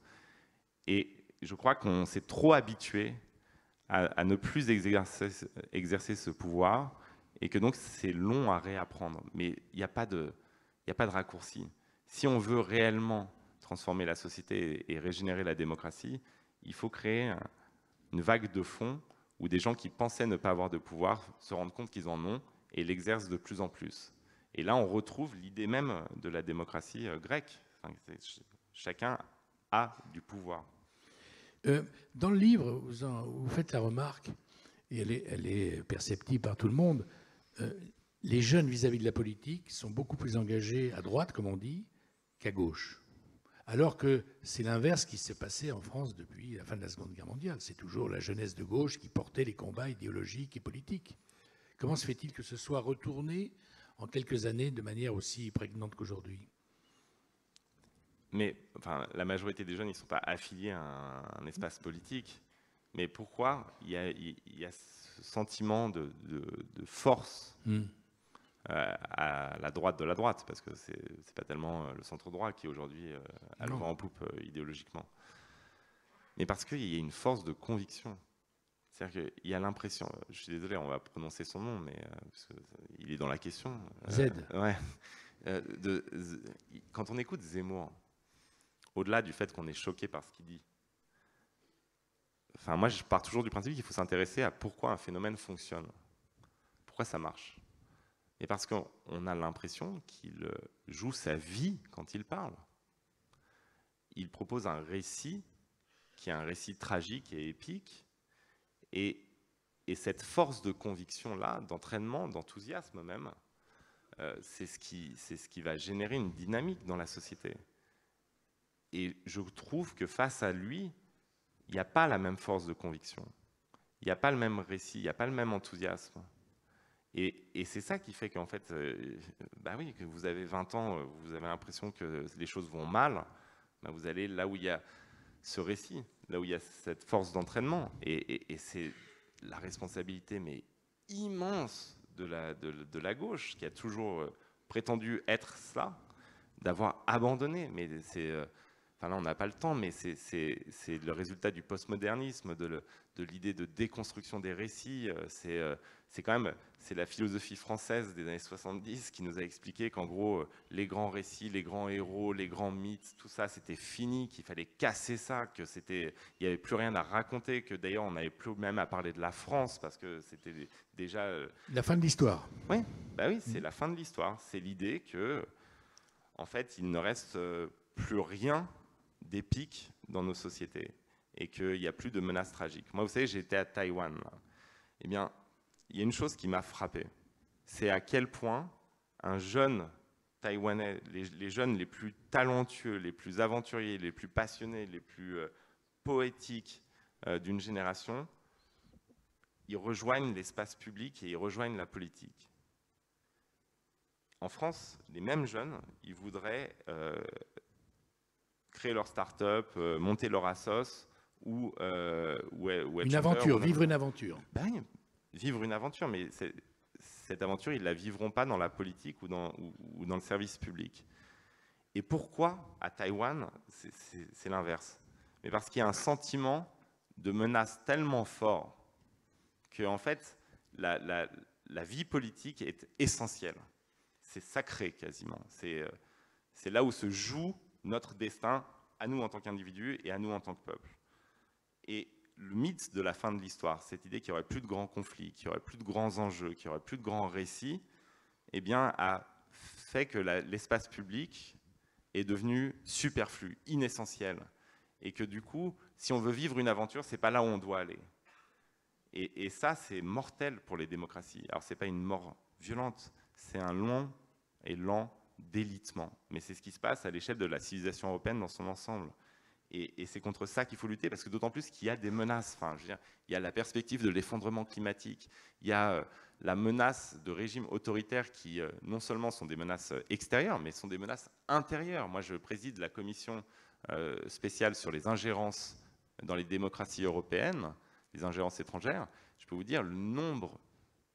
Et je crois qu'on s'est trop habitué à ne plus exercer ce pouvoir et que donc c'est long à réapprendre. Mais il n'y a pas de raccourci. Si on veut réellement transformer la société et régénérer la démocratie, il faut créer une vague de fond où des gens qui pensaient ne pas avoir de pouvoir se rendent compte qu'ils en ont et l'exercent de plus en plus. Et là, on retrouve l'idée même de la démocratie grecque. Enfin, chacun a du pouvoir. Dans le livre, vous faites la remarque, et elle est perceptible par tout le monde, les jeunes vis-à-vis de la politique sont beaucoup plus engagés à droite, comme on dit, qu'à gauche. Alors que c'est l'inverse qui s'est passé en France depuis la fin de la Seconde Guerre mondiale. C'est toujours la jeunesse de gauche qui portait les combats idéologiques et politiques. Comment se fait-il que ce soit retourné en quelques années de manière aussi prégnante qu'aujourd'hui ? Mais enfin, la majorité des jeunes, ils ne sont pas affiliés à un espace politique. Mais pourquoi il y a ce sentiment de force à la droite de la droite, parce que c'est pas tellement le centre-droit qui aujourd'hui a le vent en poupe idéologiquement, mais parce qu'il y a une force de conviction. C'est-à-dire qu'il y a l'impression, je suis désolé, on va prononcer son nom, mais parce que il est dans la question. Z. Ouais. Quand on écoute Zemmour, au-delà du fait qu'on est choqué par ce qu'il dit, enfin, moi, je pars toujours du principe qu'il faut s'intéresser à pourquoi un phénomène fonctionne, pourquoi ça marche. Et parce qu'on a l'impression qu'il joue sa vie quand il parle. Il propose un récit qui est un récit tragique et épique, et cette force de conviction-là, d'entraînement, d'enthousiasme même, c'est ce qui va générer une dynamique dans la société. Et je trouve que face à lui, il n'y a pas la même force de conviction, il n'y a pas le même récit, il n'y a pas le même enthousiasme. Et c'est ça qui fait qu'en fait, bah oui, que vous avez 20 ans, vous avez l'impression que les choses vont mal, bah vous allez là où il y a ce récit, là où il y a cette force d'entraînement. Et c'est la responsabilité, mais immense, de la gauche, qui a toujours prétendu être ça, d'avoir abandonné. Mais c'est... Enfin là, on n'a pas le temps, mais c'est le résultat du postmodernisme, de l'idée de déconstruction des récits. C'est quand même la philosophie française des années 70 qui nous a expliqué qu'en gros, les grands récits, les grands héros, les grands mythes, tout ça, c'était fini, qu'il fallait casser ça, qu'il n'y avait plus rien à raconter, que d'ailleurs, on n'avait plus même à parler de la France, parce que c'était déjà... La fin de l'histoire. Oui, bah oui, c'est la fin de l'histoire. C'est l'idée que, en fait, il ne reste plus rien d'épique dans nos sociétés et qu'il n'y a plus de menaces tragiques. Moi, vous savez, j'étais à Taïwan. Là. Eh bien, il y a une chose qui m'a frappé. C'est à quel point un jeune Taïwanais, les jeunes les plus talentueux, les plus aventuriers, les plus passionnés, les plus poétiques d'une génération, ils rejoignent l'espace public et ils rejoignent la politique. En France, les mêmes jeunes, ils voudraient créer leur start-up, monter leur assos ou une aventure, vivre une aventure. Ben, vivre une aventure, mais cette aventure, ils ne la vivront pas dans la politique ou dans le service public. Et pourquoi, à Taïwan, c'est l'inverse? Mais parce qu'il y a un sentiment de menace tellement fort que, en fait, la vie politique est essentielle. C'est sacré, quasiment. C'est là où se joue notre destin, à nous en tant qu'individus et à nous en tant que peuple. Et le mythe de la fin de l'histoire, cette idée qu'il n'y aurait plus de grands conflits, qu'il n'y aurait plus de grands enjeux, qu'il n'y aurait plus de grands récits, eh bien, a fait que l'espace public est devenu superflu, inessentiel. Et que du coup, si on veut vivre une aventure, ce n'est pas là où on doit aller. Et ça, c'est mortel pour les démocraties. Alors, ce n'est pas une mort violente, c'est un long et lent d'élitement. Mais c'est ce qui se passe à l'échelle de la civilisation européenne dans son ensemble. Et c'est contre ça qu'il faut lutter, parce que d'autant plus qu'il y a des menaces. Enfin, je veux dire, il y a la perspective de l'effondrement climatique, il y a la menace de régimes autoritaires qui, non seulement sont des menaces extérieures, mais sont des menaces intérieures. Moi, je préside la commission spéciale sur les ingérences dans les démocraties européennes, les ingérences étrangères. Je peux vous dire le nombre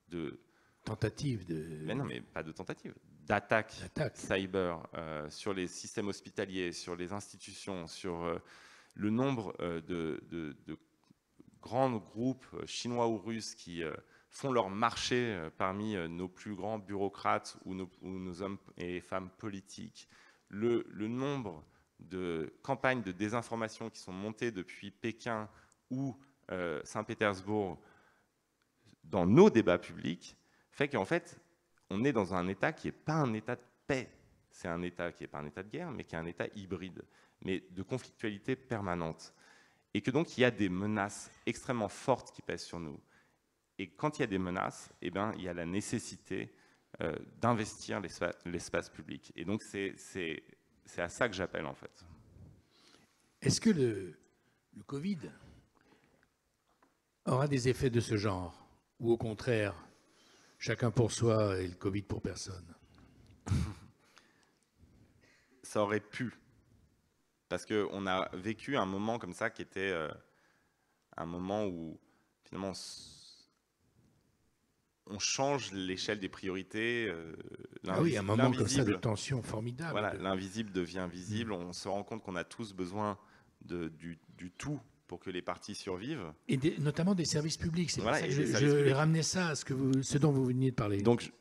de... Tentatives de... Mais non, mais pas de tentatives. D'attaques cyber sur les systèmes hospitaliers, sur les institutions, sur le nombre de grands groupes chinois ou russes qui font leur marché parmi nos plus grands bureaucrates ou nos hommes et femmes politiques, le nombre de campagnes de désinformation qui sont montées depuis Pékin ou Saint-Pétersbourg dans nos débats publics fait qu'en fait, on est dans un État qui n'est pas un État de paix. C'est un État qui n'est pas un État de guerre, mais qui est un État hybride, mais de conflictualité permanente. Et que donc, il y a des menaces extrêmement fortes qui pèsent sur nous. Et quand il y a des menaces, eh ben, il y a la nécessité d'investir l'espace public. Et donc, c'est à ça que j'appelle, en fait. Est-ce que le Covid aura des effets de ce genre? Ou au contraire, chacun pour soi et le Covid pour personne? Ça aurait pu. Parce qu'on a vécu un moment comme ça qui était un moment où, finalement, on change l'échelle des priorités. Ah oui, un moment comme ça de tension formidable. Voilà, l'invisible devient visible. On se rend compte qu'on a tous besoin du tout pour que les partis survivent. Et notamment des services publics. C'est voilà, pour ça que je ramenais ça à ce dont vous veniez de parler. Donc,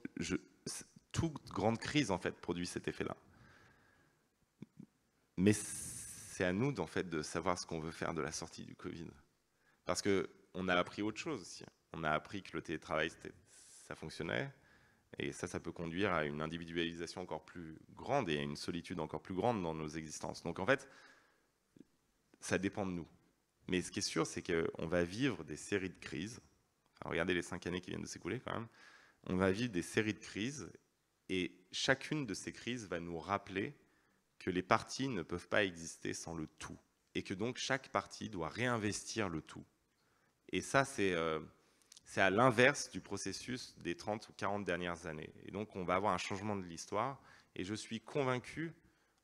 toute grande crise en fait produit cet effet-là. Mais c'est à nous en fait de savoir ce qu'on veut faire de la sortie du Covid. Parce qu'on a appris autre chose aussi. On a appris que le télétravail, ça fonctionnait. Et ça peut conduire à une individualisation encore plus grande et à une solitude encore plus grande dans nos existences. Donc en fait, ça dépend de nous. Mais ce qui est sûr, c'est qu'on va vivre des séries de crises. Enfin, regardez les 5 années qui viennent de s'écouler quand même. On va vivre des séries de crises et chacune de ces crises va nous rappeler que les parties ne peuvent pas exister sans le tout. Et que donc chaque partie doit réinvestir le tout. Et ça, c'est à l'inverse du processus des 30 ou 40 dernières années. Et donc, on va avoir un changement de l'histoire. Et je suis convaincu,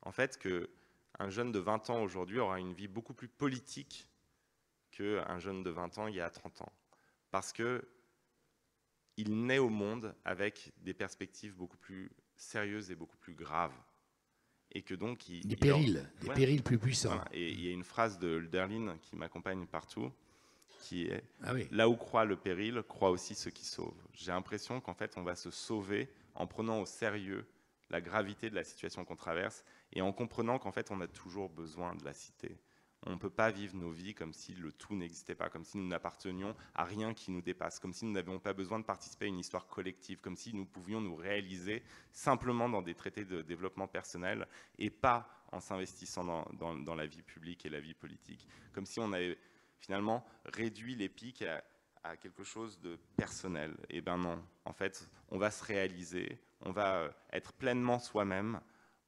en fait, qu'un jeune de 20 ans aujourd'hui aura une vie beaucoup plus politique qu'un jeune de 20 ans il y a 30 ans. Parce qu'il naît au monde avec des perspectives beaucoup plus sérieuses et beaucoup plus graves. Et que donc, des périls plus puissants. Voilà. Et il y a une phrase de Hölderlin qui m'accompagne partout, qui est oui. Là où croit le péril, croit aussi ceux qui sauvent. J'ai l'impression qu'en fait, on va se sauver en prenant au sérieux la gravité de la situation qu'on traverse et en comprenant qu'en fait, on a toujours besoin de la cité. On ne peut pas vivre nos vies comme si le tout n'existait pas, comme si nous n'appartenions à rien qui nous dépasse, comme si nous n'avions pas besoin de participer à une histoire collective, comme si nous pouvions nous réaliser simplement dans des traités de développement personnel et pas en s'investissant dans la vie publique et la vie politique. Comme si on avait finalement réduit les pics à quelque chose de personnel. Eh bien non, en fait, on va se réaliser, on va être pleinement soi-même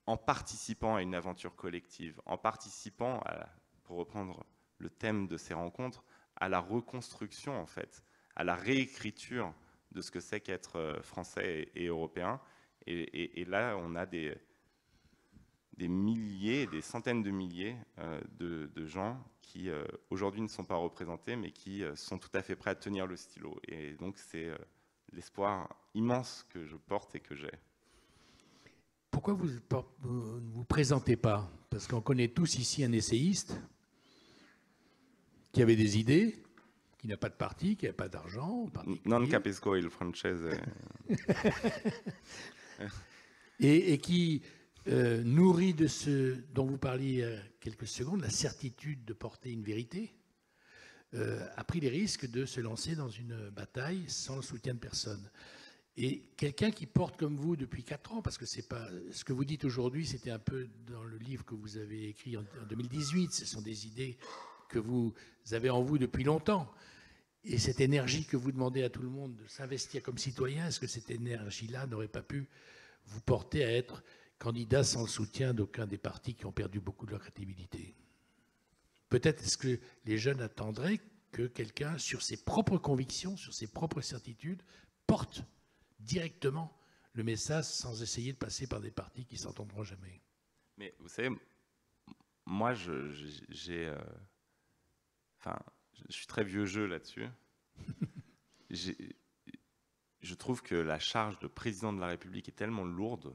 en participant à une aventure collective, en participant pour reprendre le thème de ces rencontres, à la reconstruction, en fait, à la réécriture de ce que c'est qu'être français et européen. Et là, on a des milliers, des centaines de milliers de gens qui, aujourd'hui, ne sont pas représentés, mais qui sont tout à fait prêts à tenir le stylo. Et donc, c'est l'espoir immense que je porte et que j'ai. Pourquoi vous ne vous présentez pas? Parce qu'on connaît tous ici un essayiste qui avait des idées, qui n'a pas de parti, qui n'a pas d'argent. Non capisco il francese. et qui nourrit de ce dont vous parliez il y a quelques secondes, la certitude de porter une vérité, a pris les risques de se lancer dans une bataille sans le soutien de personne. Et quelqu'un qui porte comme vous depuis 4 ans, parce que c'est pas ce que vous dites aujourd'hui, c'était un peu dans le livre que vous avez écrit en 2018, ce sont des idées que vous avez en vous depuis longtemps. Et cette énergie que vous demandez à tout le monde de s'investir comme citoyen, est-ce que cette énergie-là n'aurait pas pu vous porter à être candidat sans le soutien d'aucun des partis qui ont perdu beaucoup de leur crédibilité? Peut-être est-ce que les jeunes attendraient que quelqu'un, sur ses propres convictions, sur ses propres certitudes, porte directement le message sans essayer de passer par des partis qui ne s'entendront jamais. Mais vous savez, moi, je suis très vieux jeu là-dessus. Je trouve que la charge de président de la République est tellement lourde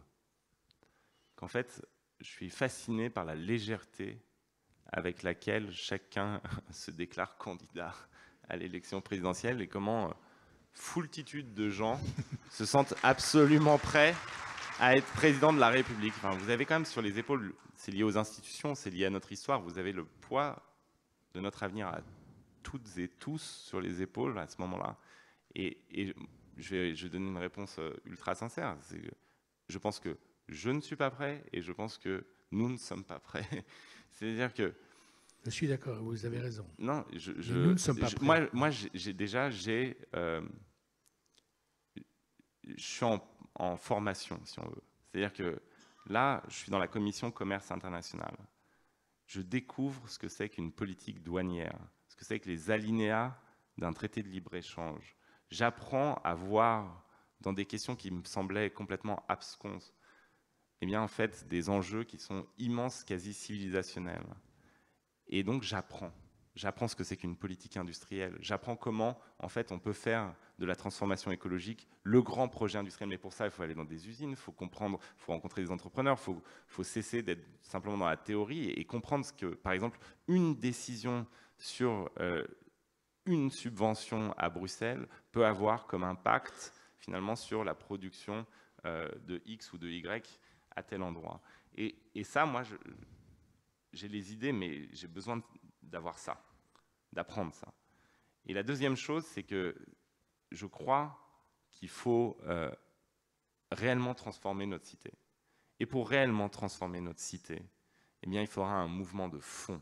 qu'en fait, je suis fasciné par la légèreté avec laquelle chacun se déclare candidat à l'élection présidentielle et comment foultitude de gens se sentent absolument prêts à être président de la République. Enfin, vous avez quand même sur les épaules, c'est lié aux institutions, c'est lié à notre histoire, vous avez le poids de notre avenir à toutes et tous sur les épaules à ce moment-là. Et je vais donner une réponse ultra sincère. Je pense que je ne suis pas prêt et je pense que nous ne sommes pas prêts. C'est-à-dire que... Je suis d'accord, vous avez raison. Non, nous ne sommes pas prêts. Moi je suis en formation, si on veut. C'est-à-dire que là, je suis dans la commission commerce international. Je découvre ce que c'est qu'une politique douanière, ce que c'est que les alinéas d'un traité de libre-échange. J'apprends à voir, dans des questions qui me semblaient complètement absconses, eh bien, en fait, des enjeux qui sont immenses, quasi civilisationnels. Et donc, j'apprends. J'apprends ce que c'est qu'une politique industrielle. J'apprends comment, en fait, on peut faire de la transformation écologique le grand projet industriel. Mais pour ça, il faut aller dans des usines, il faut comprendre, il faut rencontrer des entrepreneurs, il faut cesser d'être simplement dans la théorie et comprendre ce que, par exemple, une décision sur une subvention à Bruxelles peut avoir comme impact, finalement, sur la production de X ou de Y à tel endroit. Et ça, moi, j'ai les idées, mais j'ai besoin d'avoir ça, d'apprendre ça. Et la deuxième chose, c'est que je crois qu'il faut réellement transformer notre cité. Et pour réellement transformer notre cité, eh bien, il faudra un mouvement de fond,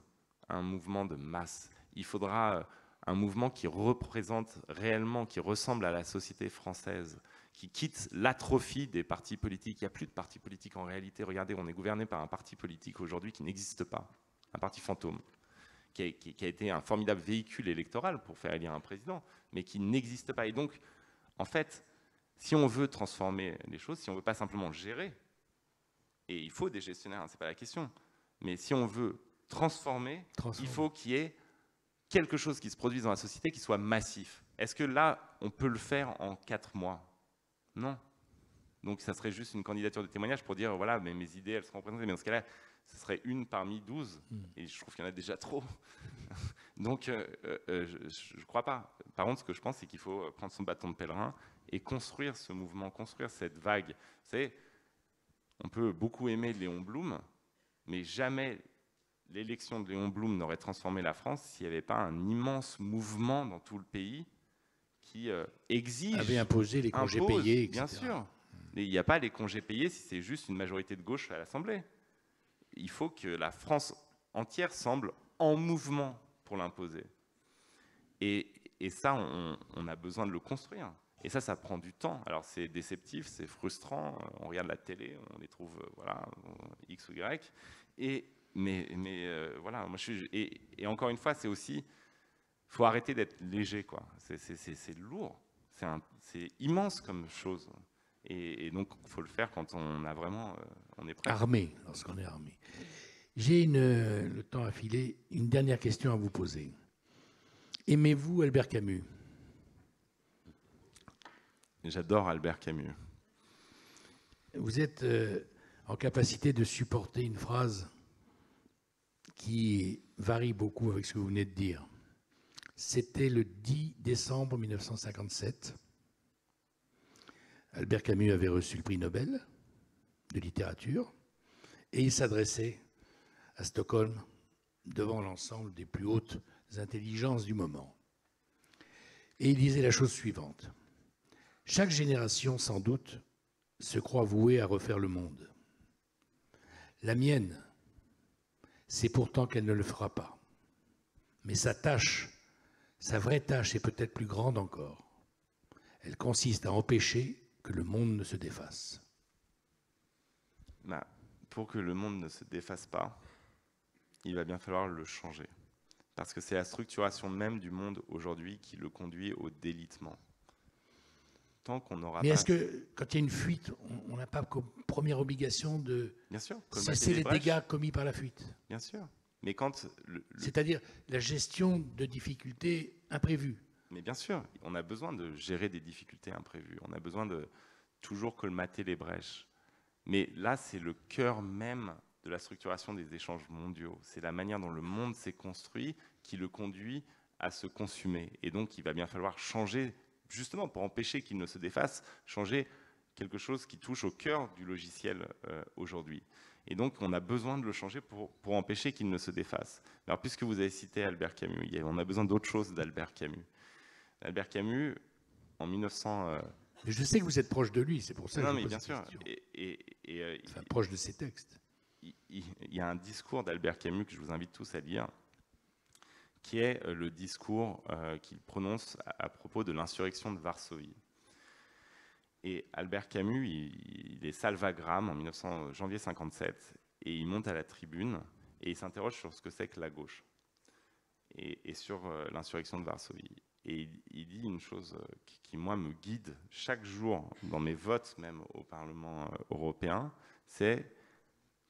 un mouvement de masse. Il faudra un mouvement qui représente réellement, qui ressemble à la société française, qui quitte l'atrophie des partis politiques. Il n'y a plus de partis politiques en réalité. Regardez, on est gouverné par un parti politique aujourd'hui qui n'existe pas, un parti fantôme, qui a été un formidable véhicule électoral pour faire élire un président, mais qui n'existe pas. Et donc, en fait, si on veut transformer les choses, si on ne veut pas simplement gérer, et il faut des gestionnaires, hein, ce n'est pas la question, mais si on veut transformer, il faut qu'il y ait quelque chose qui se produise dans la société qui soit massif. Est-ce que là, on peut le faire en 4 mois? Non. Donc ça serait juste une candidature de témoignage pour dire, voilà, mais mes idées, elles seront représentées. Mais dans ce cas-là, ce serait une parmi 12, et je trouve qu'il y en a déjà trop. Donc je ne crois pas. Par contre, ce que je pense, c'est qu'il faut prendre son bâton de pèlerin et construire ce mouvement, construire cette vague. Vous savez, on peut beaucoup aimer Léon Blum, mais jamais l'élection de Léon Blum n'aurait transformé la France s'il n'y avait pas un immense mouvement dans tout le pays qui exige... avait imposé les congés payés, etc. Bien sûr. Mais il n'y a pas les congés payés si c'est juste une majorité de gauche à l'Assemblée. Il faut que la France entière semble en mouvement pour l'imposer. Et ça, on a besoin de le construire. Et ça prend du temps. Alors c'est déceptif, c'est frustrant. On regarde la télé, on les trouve, voilà, X ou Y. Mais voilà, moi et encore une fois, c'est aussi, faut arrêter d'être léger, quoi. C'est lourd, c'est immense comme chose. Et donc, il faut le faire quand on a vraiment, on est prêt. Armé, lorsqu'on est armé. J'ai le temps à filer, une dernière question à vous poser. Aimez-vous Albert Camus? J'adore Albert Camus. Vous êtes en capacité de supporter une phrase qui varie beaucoup avec ce que vous venez de dire. C'était le 10 décembre 1957. Albert Camus avait reçu le prix Nobel de littérature et il s'adressait à Stockholm devant l'ensemble des plus hautes intelligences du moment. Et il disait la chose suivante. Chaque génération, sans doute, se croit vouée à refaire le monde. La mienne, c'est pourtant qu'elle ne le fera pas. Mais sa tâche, sa vraie tâche est peut-être plus grande encore. Elle consiste à empêcher que le monde ne se défasse. Pour que le monde ne se défasse pas, il va bien falloir le changer. Parce que c'est la structuration même du monde aujourd'hui qui le conduit au délitement. Tant qu'on n'aura pas... Mais est-ce que, quand il y a une fuite, on n'a pas comme première obligation de cesser les dégâts commis par la fuite? Bien sûr. Mais quand... C'est-à-dire la gestion de difficultés imprévues. Mais bien sûr, on a besoin de gérer des difficultés imprévues. On a besoin de toujours colmater les brèches. Mais là, c'est le cœur même de la structuration des échanges mondiaux. C'est la manière dont le monde s'est construit qui le conduit à se consumer. Et donc, il va bien falloir changer, justement pour empêcher qu'il ne se défasse, changer quelque chose qui touche au cœur du logiciel aujourd'hui. Et donc, on a besoin de le changer pour empêcher qu'il ne se défasse. Alors, puisque vous avez cité Albert Camus, on a besoin d'autre chose d'Albert Camus. Albert Camus, en 1900... Mais je sais que vous êtes proche de lui, c'est pour ça que je pose bien cette sûr. question. Enfin, proche de ses textes. Il y a un discours d'Albert Camus que je vous invite tous à lire, qui est le discours qu'il prononce à propos de l'insurrection de Varsovie. Et Albert Camus, il est salvagram en janvier 1957, et il monte à la tribune, et il s'interroge sur ce que c'est que la gauche, et sur l'insurrection de Varsovie. Et il dit une chose qui, moi, me guide chaque jour dans mes votes, même au Parlement européen, c'est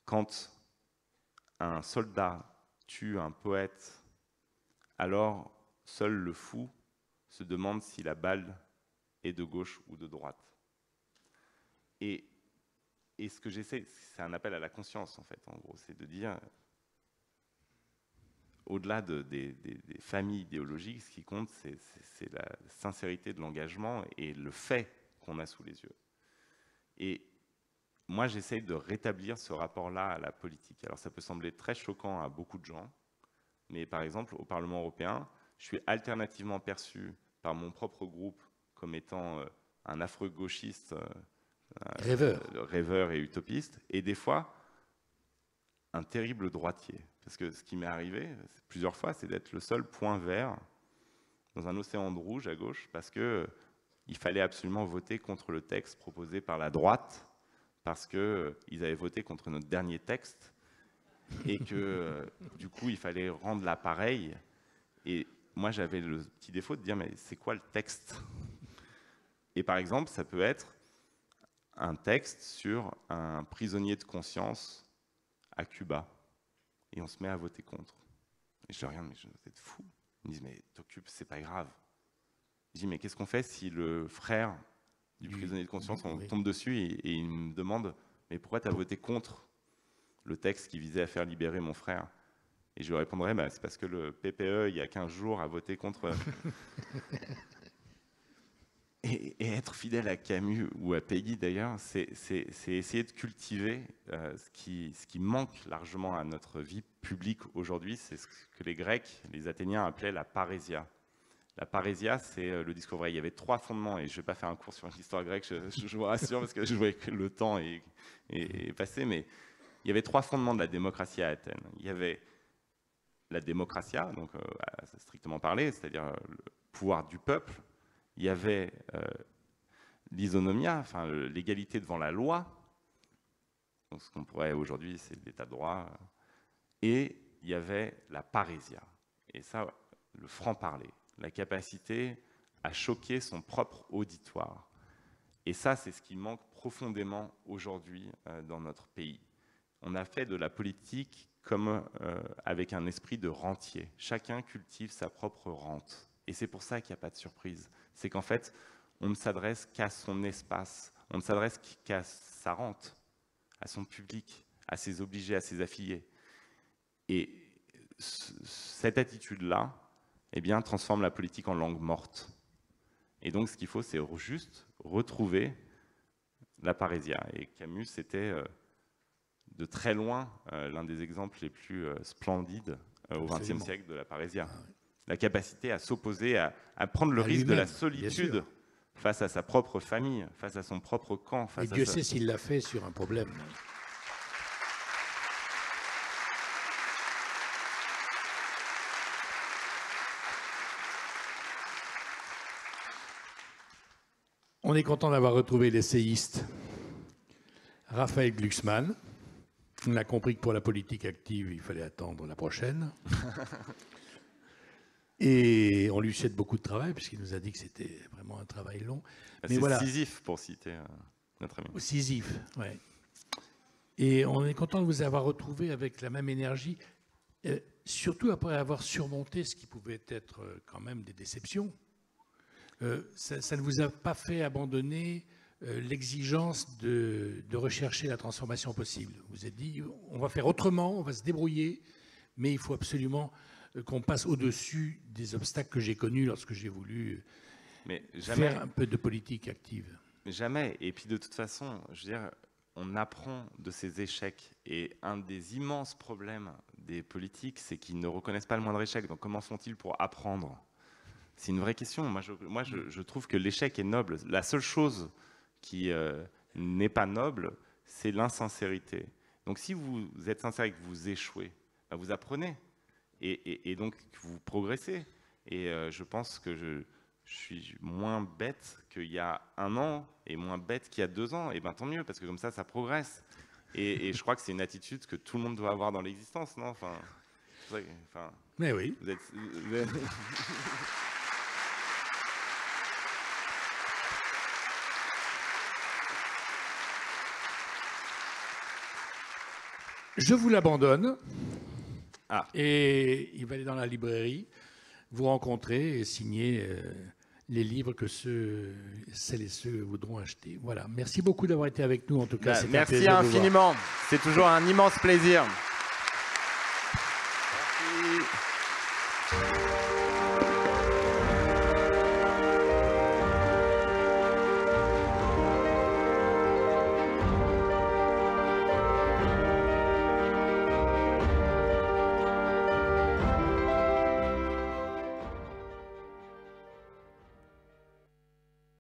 quand un soldat tue un poète, alors seul le fou se demande si la balle est de gauche ou de droite. Et ce que j'essaie, c'est un appel à la conscience, en fait, en gros, c'est de dire, au-delà des familles idéologiques, ce qui compte, c'est la sincérité de l'engagement et le fait qu'on a sous les yeux. Et moi, j'essaye de rétablir ce rapport-là à la politique. Alors, ça peut sembler très choquant à beaucoup de gens, mais par exemple, au Parlement européen, je suis alternativement perçu par mon propre groupe comme étant un affreux gauchiste, rêveur et utopiste, et des fois, un terrible droitier. Parce que ce qui m'est arrivé plusieurs fois, c'est d'être le seul point vert dans un océan de rouge à gauche, parce qu'il fallait absolument voter contre le texte proposé par la droite, parce qu'ils avaient voté contre notre dernier texte, et que du coup, il fallait rendre l'appareil. Et moi, j'avais le petit défaut de dire, mais c'est quoi le texte? Et par exemple, ça peut être un texte sur un prisonnier de conscience à Cuba. Et on se met à voter contre. Et je regarde, mais vous êtes fou. Ils me disent, mais t'occupes, c'est pas grave. Je dis, mais qu'est-ce qu'on fait si le frère du prisonnier de conscience, on tombe dessus et il me demande, mais pourquoi tu as voté contre le texte qui visait à faire libérer mon frère? Et je lui répondrai, bah, c'est parce que le PPE, il y a 15 jours, a voté contre... et être fidèle à Camus, ou à Peggy d'ailleurs, c'est essayer de cultiver ce qui manque largement à notre vie publique aujourd'hui. C'est ce que les Grecs, les Athéniens appelaient la parésia. La parésia, c'est le discours vrai. Il y avait 3 fondements, et je ne vais pas faire un cours sur l'histoire grecque, je vous rassure, parce que je vois que le temps est passé, mais il y avait 3 fondements de la démocratie à Athènes. Il y avait la démocratia, donc strictement parlé, c'est-à-dire le pouvoir du peuple. Il y avait l'isonomia, enfin l'égalité devant la loi, donc ce qu'on pourrait aujourd'hui, c'est l'état de droit, et il y avait la parésia, et ça, le franc-parler, la capacité à choquer son propre auditoire. Et ça, c'est ce qui manque profondément aujourd'hui dans notre pays. On a fait de la politique comme avec un esprit de rentier. Chacun cultive sa propre rente. Et c'est pour ça qu'il n'y a pas de surprise. C'est qu'en fait, on ne s'adresse qu'à son espace, on ne s'adresse qu'à sa rente, à son public, à ses obligés, à ses affiliés. Et cette attitude-là, eh bien, transforme la politique en langue morte. Et donc, ce qu'il faut, c'est juste retrouver la parésia. Et Camus, c'était de très loin l'un des exemples les plus splendides au XXe siècle de la parésia. La capacité à s'opposer, à prendre le risque de la solitude face à sa propre famille, face à son propre camp. Et Dieu sait s'il l'a fait sur un problème. On est content d'avoir retrouvé l'essayiste Raphaël Glucksmann. On a compris que pour la politique active, il fallait attendre la prochaine. Et on lui souhaite beaucoup de travail, puisqu'il nous a dit que c'était vraiment un travail long. C'est voilà. Sisyphe, pour citer notre ami. Sisyphe, oui. Et on est content de vous avoir retrouvé avec la même énergie, surtout après avoir surmonté ce qui pouvait être quand même des déceptions. Ça ne vous a pas fait abandonner l'exigence de rechercher la transformation possible. Vous vous êtes dit, on va faire autrement, on va se débrouiller, mais il faut absolument qu'on passe au-dessus des obstacles que j'ai connus lorsque j'ai voulu faire un peu de politique active. Jamais. Et puis de toute façon, je veux dire, on apprend de ces échecs. Et un des immenses problèmes des politiques, c'est qu'ils ne reconnaissent pas le moindre échec. Donc comment font-ils pour apprendre? C'est une vraie question. Moi, je trouve que l'échec est noble. La seule chose qui n'est pas noble, c'est l'insincérité. Donc si vous êtes sincère et que vous échouez, ben vous apprenez. Et donc vous progressez. Et je pense que je suis moins bête qu'il y a 1 an et moins bête qu'il y a 2 ans. Et bien tant mieux, parce que comme ça progresse. Et je crois que c'est une attitude que tout le monde doit avoir dans l'existence, non? Mais oui. Vous êtes... Je vous l'abandonne. Et il va aller dans la librairie, vous rencontrer et signer les livres que celles et ceux voudront acheter. Voilà. Merci beaucoup d'avoir été avec nous, en tout cas. Merci infiniment. C'est toujours un immense plaisir.